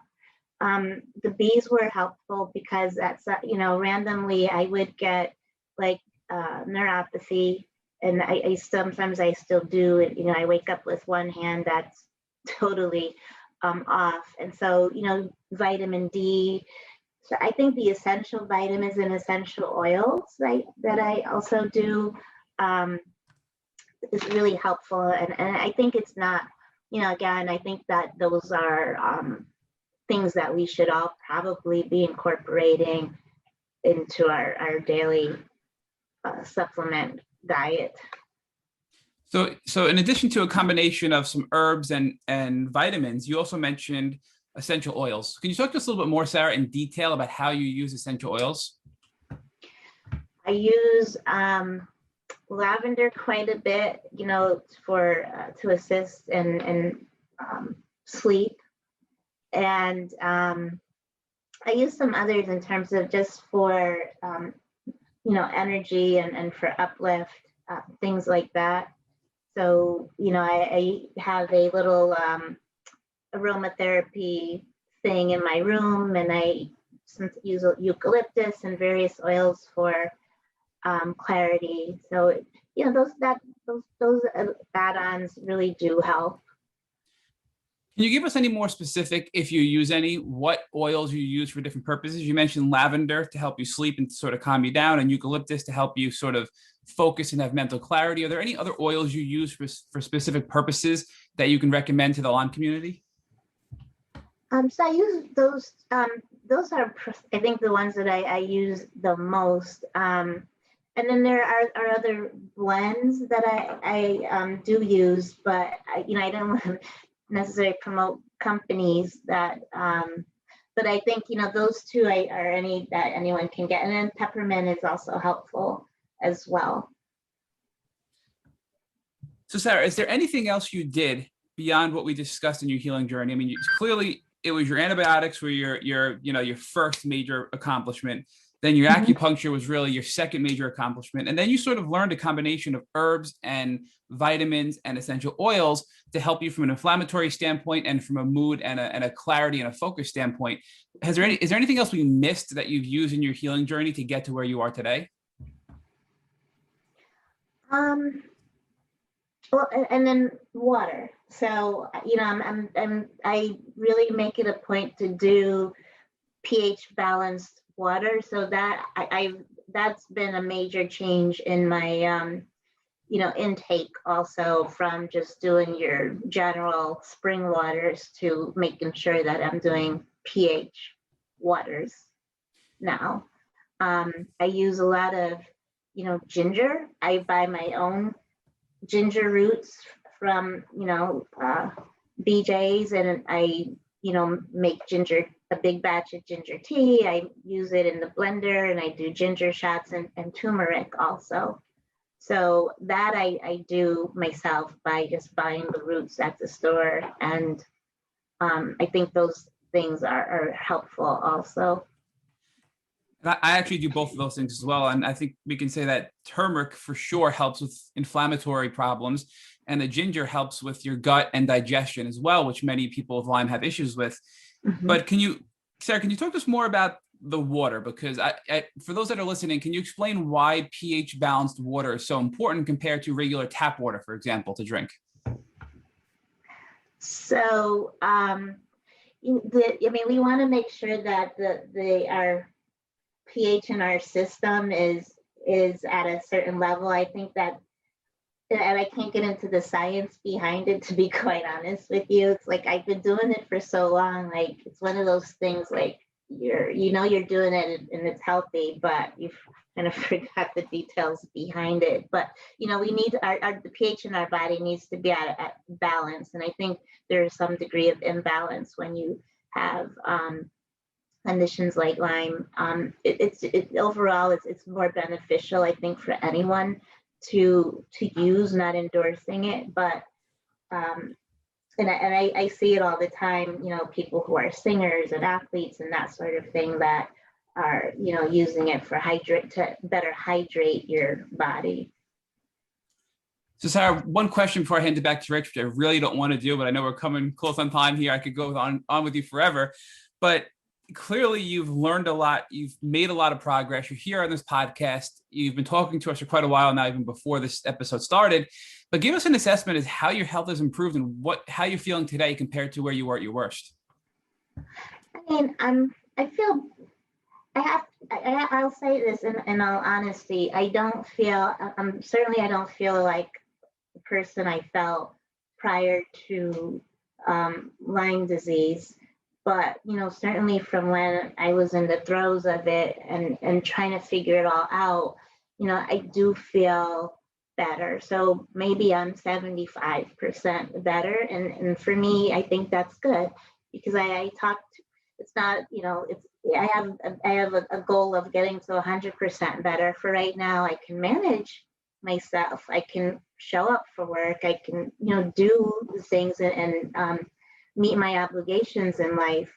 The B's were helpful because that's, randomly I would get like neuropathy, and I sometimes I still do. I wake up with one hand that's totally off. And so, vitamin D. So I think the essential vitamins and essential oils that I also do is really helpful. And I think it's not, again, I think that those are things that we should all probably be incorporating into our daily supplement diet. So in addition to a combination of some herbs and vitamins, you also mentioned essential oils. Can you talk to us a little bit more, Sara, in detail about how you use essential oils? I use lavender quite a bit, to assist in sleep. And I use some others in terms of just for, energy and for uplift, things like that. So, I have a little aromatherapy thing in my room, and I use eucalyptus and various oils for clarity. So, those add-ons really do help. Can you give us any more specific, if you use any, what oils you use for different purposes? You mentioned lavender to help you sleep and sort of calm you down, and eucalyptus to help you sort of focus and have mental clarity. Are there any other oils you use for specific purposes that you can recommend to the Lyme community? So I use those. Those are, I think, the ones that I use the most. And then there are other blends that I do use, but I don't want to necessarily promote companies that. But I think those two are any that anyone can get, and then peppermint is also helpful as well. So Sara, is there anything else you did beyond what we discussed in your healing journey? I mean, clearly it was your antibiotics were your first major accomplishment. Then your acupuncture was really your second major accomplishment. And then you sort of learned a combination of herbs and vitamins and essential oils to help you from an inflammatory standpoint and from a mood and a clarity and a focus standpoint. Is there anything else we missed that you've used in your healing journey to get to where you are today? Um, well, and then water. So, I really make it a point to do pH balanced water. So that's been a major change in my, intake also, from just doing your general spring waters to making sure that I'm doing pH waters now. I use a lot of, ginger. I buy my own ginger roots from, BJ's, and I, make a big batch of ginger tea. I use it in the blender, and I do ginger shots and turmeric also. So that I do myself by just buying the roots at the store. And I think those things are helpful also. I actually do both of those things as well. And I think we can say that turmeric for sure helps with inflammatory problems. And the ginger helps with your gut and digestion as well, which many people with Lyme have issues with. Mhm. But Sarah, can you talk to us more about the water? Because for those that are listening, can you explain why pH balanced water is so important compared to regular tap water, for example, to drink? So, we want to make sure that our pH in our system is at a certain level. I think that, and I can't get into the science behind it, to be quite honest with you. It's like I've been doing it for so long. Like, it's one of those things, like you're doing it and it's healthy, but you've kind of forgot the details behind it. But we need the pH in our body needs to be at balance, and I think there's some degree of imbalance when you have conditions like Lyme. Overall, it's more beneficial, I think, for anyone to use, not endorsing it, but and I see it all the time, people who are singers and athletes and that sort of thing that are, using it to better hydrate your body. So Sarah, one question before I hand it back to Rich, which I really don't want to do, but I know we're coming close on time here. I could go on with you forever, but clearly you've learned a lot. You've made a lot of progress. You're here on this podcast. You've been talking to us for quite a while now, even before this episode started. But give us an assessment as how your health has improved and how you're feeling today compared to where you were at your worst. I mean, I feel, I'll say this in all honesty. I don't feel, certainly I don't feel like the person I felt prior to Lyme disease. But, certainly from when I was in the throes of it and trying to figure it all out, I do feel better. So maybe I'm 75% better. And for me, I think that's good, because I talked, it's not, I have a goal of getting to 100% better. For right now, I can manage myself. I can show up for work. I can, do things and meet my obligations in life.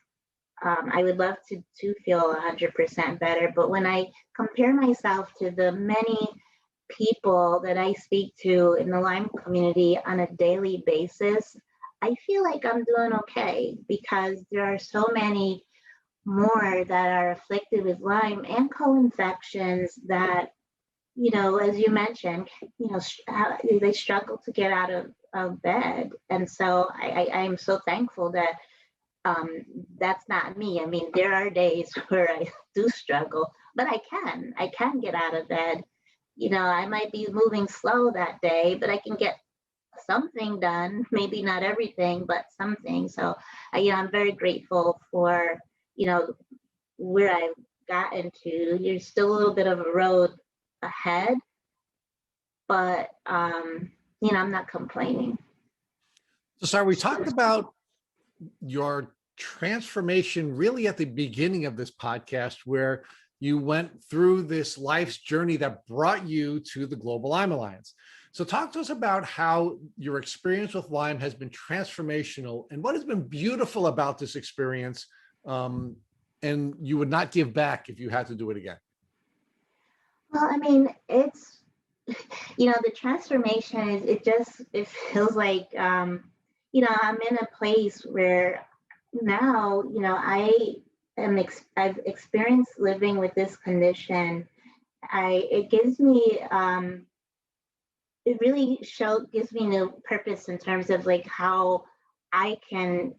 I would love to feel 100% better. But when I compare myself to the many people that I speak to in the Lyme community on a daily basis, I feel like I'm doing okay, because there are so many more that are afflicted with Lyme and co-infections that, as you mentioned, they struggle to get out of bed. And so I am so thankful that that's not me. I mean, there are days where I do struggle, but I can get out of bed. I might be moving slow that day, but I can get something done, maybe not everything, but something. So I'm very grateful for, where I've gotten to. There's still a little bit of a road ahead, but, I'm not complaining. So, Sarah, we talked about your transformation really at the beginning of this podcast, where you went through this life's journey that brought you to the Global Lyme Alliance. So talk to us about how your experience with Lyme has been transformational and what has been beautiful about this experience, and you would not give back if you had to do it again. Well, I mean, it's, the transformation is, it feels like, I'm in a place where now, I've experienced living with this condition. It gives me it really gives me new purpose in terms of like how I can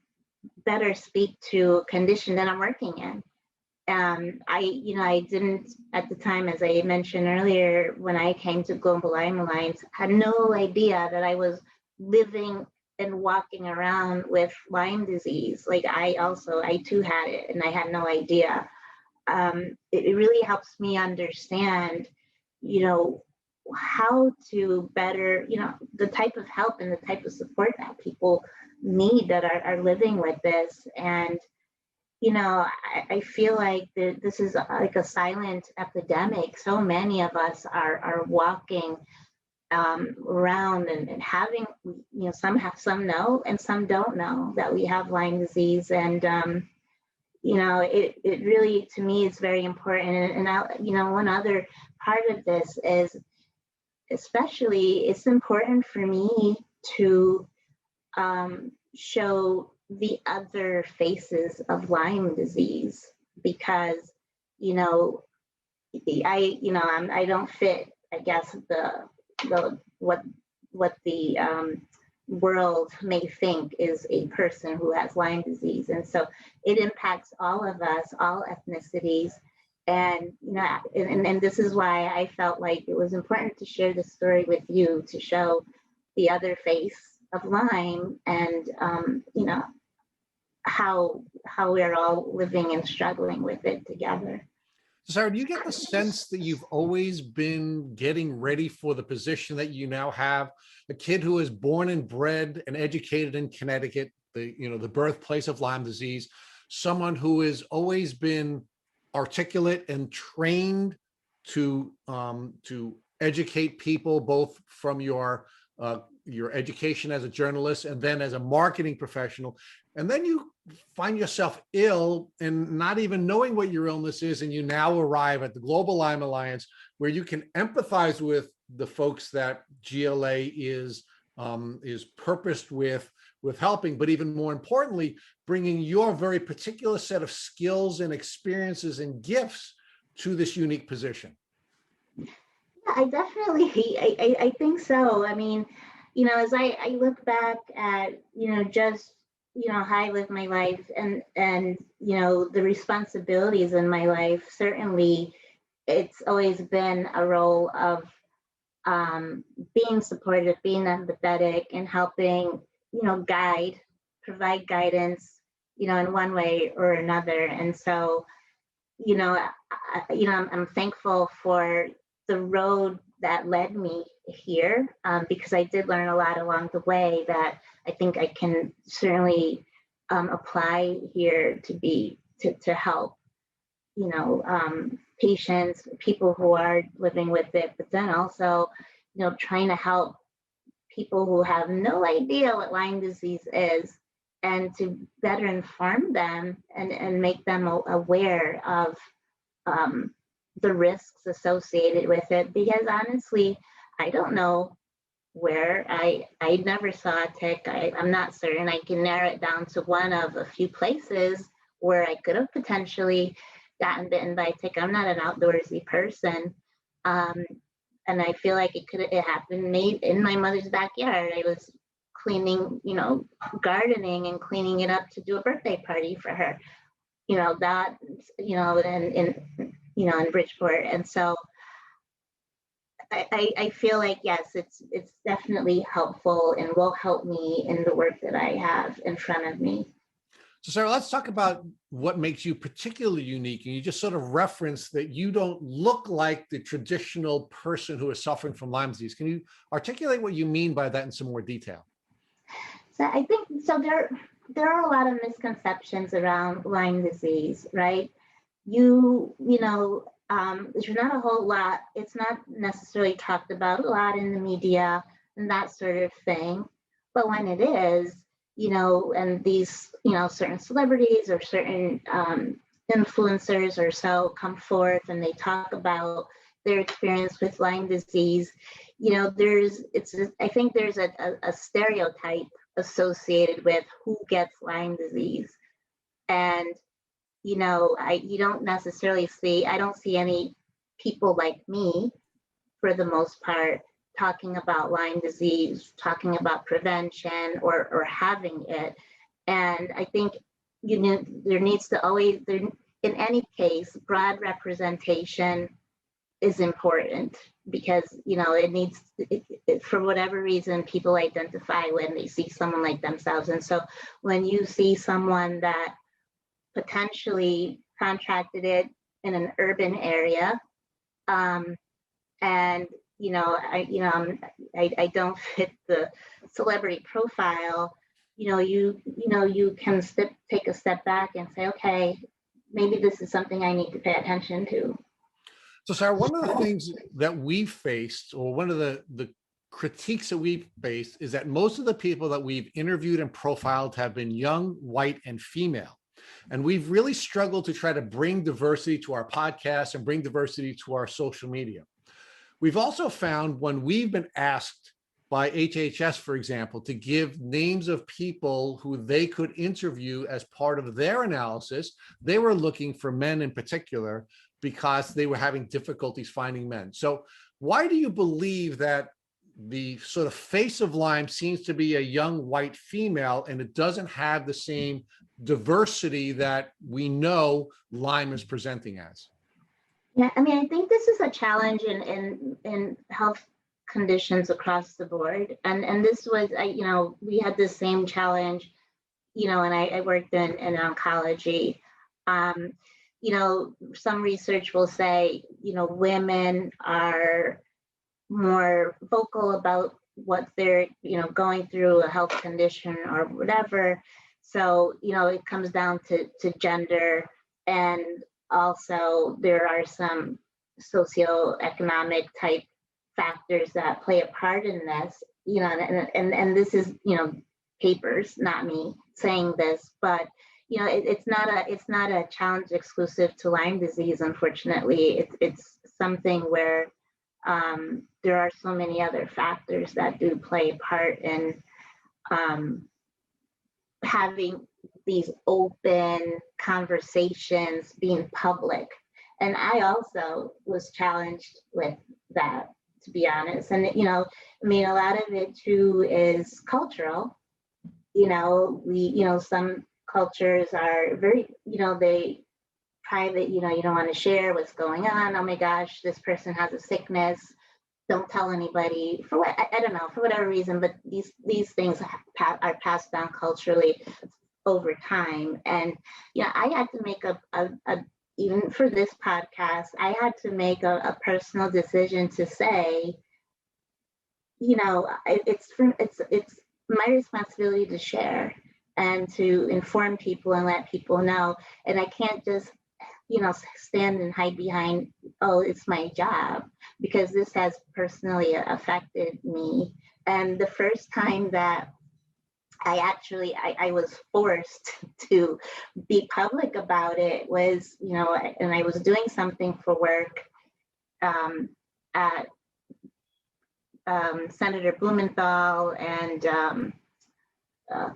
better speak to a condition that I'm working in. I didn't at the time, as I mentioned earlier, when I came to Global Lyme Alliance, had no idea that I was living and walking around with Lyme disease. Like I too had it, and I had no idea. It really helps me understand, you know, how to better, the type of help and the type of support that people need that are living with this. And I feel like this is like a silent epidemic. So many of us are walking around and having, some know and some don't know that we have Lyme disease. And, it really, to me, is very important. One other part of this is, especially, it's important for me to show the other faces of Lyme disease, because I don't fit, I guess, the what the world may think is a person who has Lyme disease. And so it impacts all of us, all ethnicities. And and this is why I felt like it was important to share this story with you, to show the other face of Lyme, and how we're all living and struggling with it together. Sarah, do you get the sense that you've always been getting ready for the position that you now have? A kid who is born and bred and educated in Connecticut, the birthplace of Lyme disease, someone who has always been articulate and trained to educate people, both from your education as a journalist and then as a marketing professional. And then you find yourself ill and not even knowing what your illness is. And you now arrive at the Global Lyme Alliance, where you can empathize with the folks that GLA is purposed with helping, but even more importantly, bringing your very particular set of skills and experiences and gifts to this unique position. Yeah, I definitely, I think so. I mean, as I look back at, just, how I live my life, and the responsibilities in my life, certainly it's always been a role of being supportive, being empathetic, and helping, provide guidance, in one way or another. And so, I'm thankful for the road that led me here, because I did learn a lot along the way that I think I can certainly apply here to help, patients, people who are living with it, but then also, trying to help people who have no idea what Lyme disease is, and to better inform them and make them aware of the risks associated with it. Because honestly, I don't know where. I never saw a tick. I'm not certain. I can narrow it down to one of a few places where I could have potentially gotten bitten by a tick. I'm not an outdoorsy person. And I feel like it happened made in my mother's backyard. I was cleaning, gardening and cleaning it up to do a birthday party for her. In Bridgeport. And so I feel like, yes, it's definitely helpful and will help me in the work that I have in front of me. So Sarah, let's talk about what makes you particularly unique. And you just sort of referenced that you don't look like the traditional person who is suffering from Lyme disease. Can you articulate what you mean by that in some more detail? So I think, there are a lot of misconceptions around Lyme disease, right? There's not a whole lot, it's not necessarily talked about a lot in the media and that sort of thing. But when it is, and these, certain celebrities or certain influencers or so come forth and they talk about their experience with Lyme disease, I think there's a stereotype associated with who gets Lyme disease. And you don't necessarily I don't see any people like me, for the most part, talking about Lyme disease, talking about prevention or having it. And I think, there needs to always, in any case, broad representation is important because, it needs, for whatever reason, people identify when they see someone like themselves. And so when you see someone that potentially contracted it in an urban area, and I don't fit the celebrity profile, you can take a step back and say, okay, maybe this is something I need to pay attention to. So, Sarah, one of the things that we've faced, or one of the critiques that we've faced, is that most of the people that we've interviewed and profiled have been young, white, and female. And we've really struggled to try to bring diversity to our podcast and bring diversity to our social media. We've also found when we've been asked by HHS, for example, to give names of people who they could interview as part of their analysis, they were looking for men in particular because they were having difficulties finding men. So why do you believe that the sort of face of Lyme seems to be a young white female and it doesn't have the same diversity that we know Lyme is presenting as? Yeah, I mean, I think this is a challenge in health conditions across the board. And this was, we had the same challenge, and I worked in oncology. Some research will say, women are more vocal about what they're, going through, a health condition or whatever. So, it comes down to gender. And also there are some socioeconomic type factors that play a part in this, and this is, papers, not me saying this, but it's not a challenge exclusive to Lyme disease. Unfortunately, it's something where there are so many other factors that do play a part in having these open conversations being public. And I also was challenged with that, to be honest. And, a lot of it too is cultural. Some cultures are very, they private, you don't want to share what's going on. Oh my gosh, this person has a sickness. Don't tell anybody for what, I don't know, for whatever reason, but these things are passed down culturally over time. And, I had to make a even for this podcast, I had to make a personal decision to say, it's my responsibility to share and to inform people and let people know. And I can't just, stand and hide behind, oh, it's my job, because this has personally affected me. And the first time that I was forced to be public about it was, and I was doing something for work at Senator Blumenthal and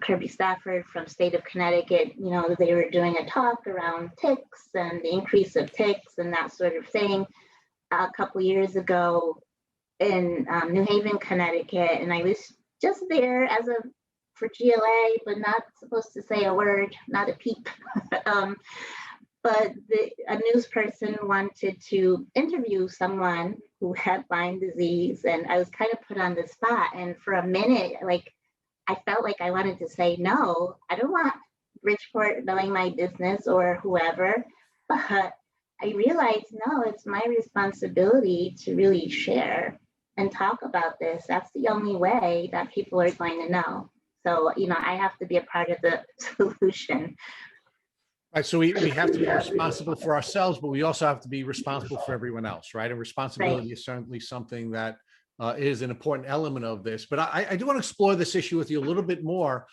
Kirby Stafford from state of Connecticut. They were doing a talk around ticks and the increase of ticks and that sort of thing a couple years ago in New Haven, Connecticut. And I was just there for GLA, but not supposed to say a word, not a peep. But a news person wanted to interview someone who had Lyme disease, and I was kind of put on the spot. And for a minute, I felt like I wanted to say, no, I don't want Bridgeport knowing my business or whoever. But I realized, no, it's my responsibility to really share and talk about this. That's the only way that people are going to know. So, I have to be a part of the solution. Right. So we have to be responsible for ourselves, but we also have to be responsible for everyone else, right? And responsibility is certainly something that is an important element of this. But I do want to explore this issue with you a little bit more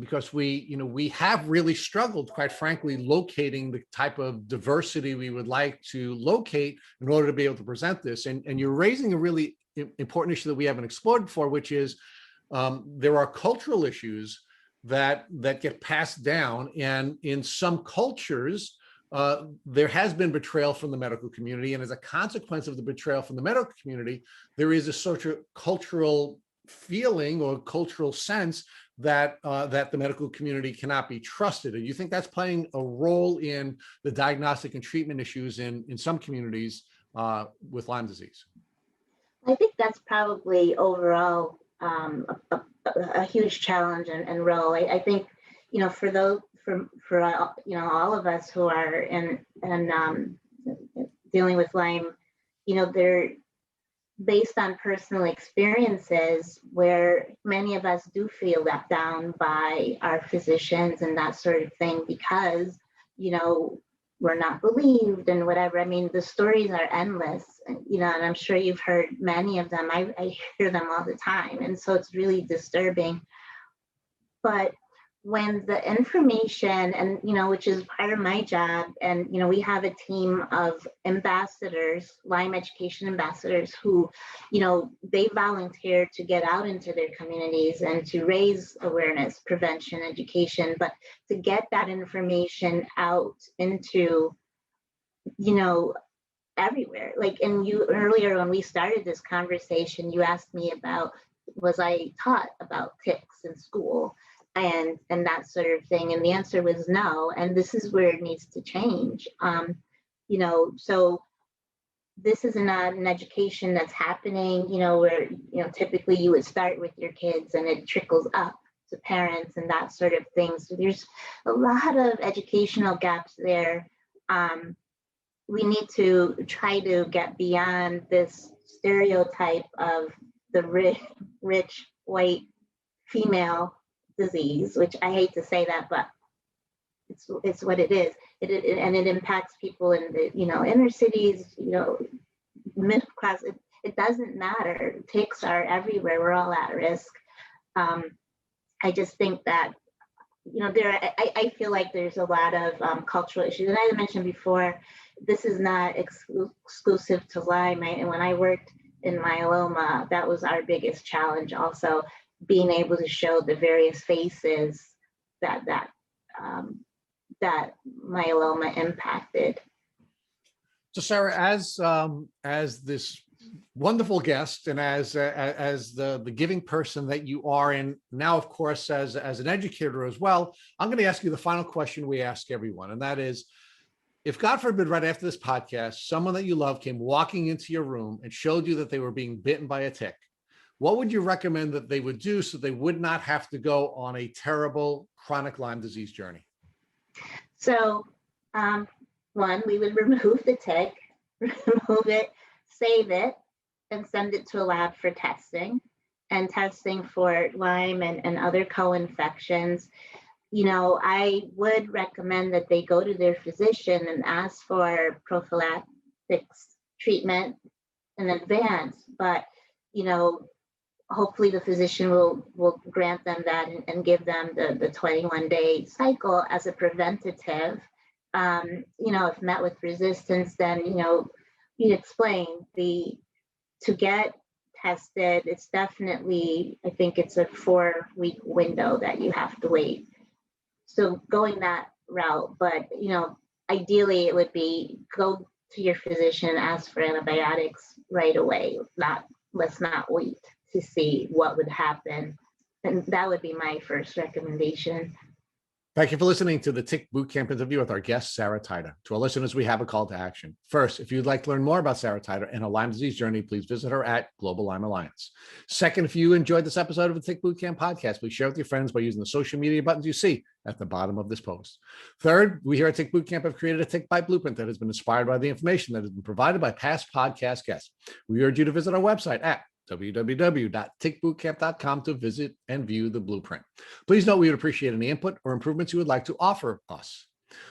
because we have really struggled, quite frankly, locating the type of diversity we would like to locate in order to be able to present this. And you're raising a really important issue that we haven't explored before, which is there are cultural issues that get passed down, and in some cultures, there has been betrayal from the medical community, and as a consequence of the betrayal from the medical community, there is a sort of cultural feeling or cultural sense that that the medical community cannot be trusted. And you think that's playing a role in the diagnostic and treatment issues in some communities with Lyme disease? I think that's probably overall a huge challenge and role. I think, for those, for all of us who are in dealing with Lyme, they're based on personal experiences where many of us do feel let down by our physicians and that sort of thing because, we're not believed and whatever. I mean, the stories are endless, and I'm sure you've heard many of them. I hear them all the time. And so it's really disturbing. But when the information and, which is part of my job, and, we have a team of ambassadors, Lyme Education ambassadors who, they volunteer to get out into their communities and to raise awareness, prevention, education, but to get that information out into, everywhere. Like, and you earlier when we started this conversation, you asked me about, was I taught about ticks in school? And that sort of thing. And the answer was no. And this is where it needs to change. So this is not an education that's happening, where, typically you would start with your kids and it trickles up to parents and that sort of thing. So there's a lot of educational gaps there. We need to try to get beyond this stereotype of the rich white female disease, which I hate to say that, but it's what it is. And it impacts people in the inner cities, middle class. It doesn't matter. Ticks are everywhere. We're all at risk. I just think that I feel like there's a lot of cultural issues. And I mentioned before, this is not exclusive to Lyme. And when I worked in myeloma, that was our biggest challenge also, being able to show the various faces that myeloma impacted. So Sara, as this wonderful guest and as the giving person that you are, and now of course as an educator as well, I'm going to ask you the final question we ask everyone, and that is, if God forbid right after this podcast, someone that you love came walking into your room and showed you that they were being bitten by a tick, what would you recommend that they would do so they would not have to go on a terrible chronic Lyme disease journey? So, one, we would remove the tick, remove it, save it, and send it to a lab for testing for Lyme and other co-infections. I would recommend that they go to their physician and ask for prophylactics treatment in advance, but hopefully the physician will grant them that and give them the 21-day cycle as a preventative. If met with resistance, then you explain to get tested. It's definitely, I think it's a 4-week window that you have to wait. So going that route, but ideally it would be go to your physician, ask for antibiotics right away. Let's not wait to see what would happen. And that would be my first recommendation. Thank you for listening to the Tick Bootcamp interview with our guest, Sara Tyghter. To our listeners, we have a call to action. First, if you'd like to learn more about Sara Tyghter and her Lyme disease journey, please visit her at Global Lyme Alliance. Second, if you enjoyed this episode of the Tick Bootcamp podcast, please share with your friends by using the social media buttons you see at the bottom of this post. Third, we here at Tick Bootcamp have created a Tick Bite Blueprint that has been inspired by the information that has been provided by past podcast guests. We urge you to visit our website at www.tickbootcamp.com to visit and view the blueprint. Please note we would appreciate any input or improvements you would like to offer us.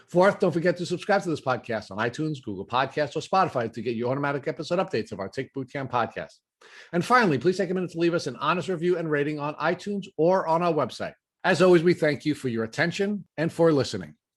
Fourth, don't forget to subscribe to this podcast on iTunes, Google Podcasts, or Spotify to get your automatic episode updates of our Tick Bootcamp podcast. And finally, please take a minute to leave us an honest review and rating on iTunes or on our website. As always, we thank you for your attention and for listening.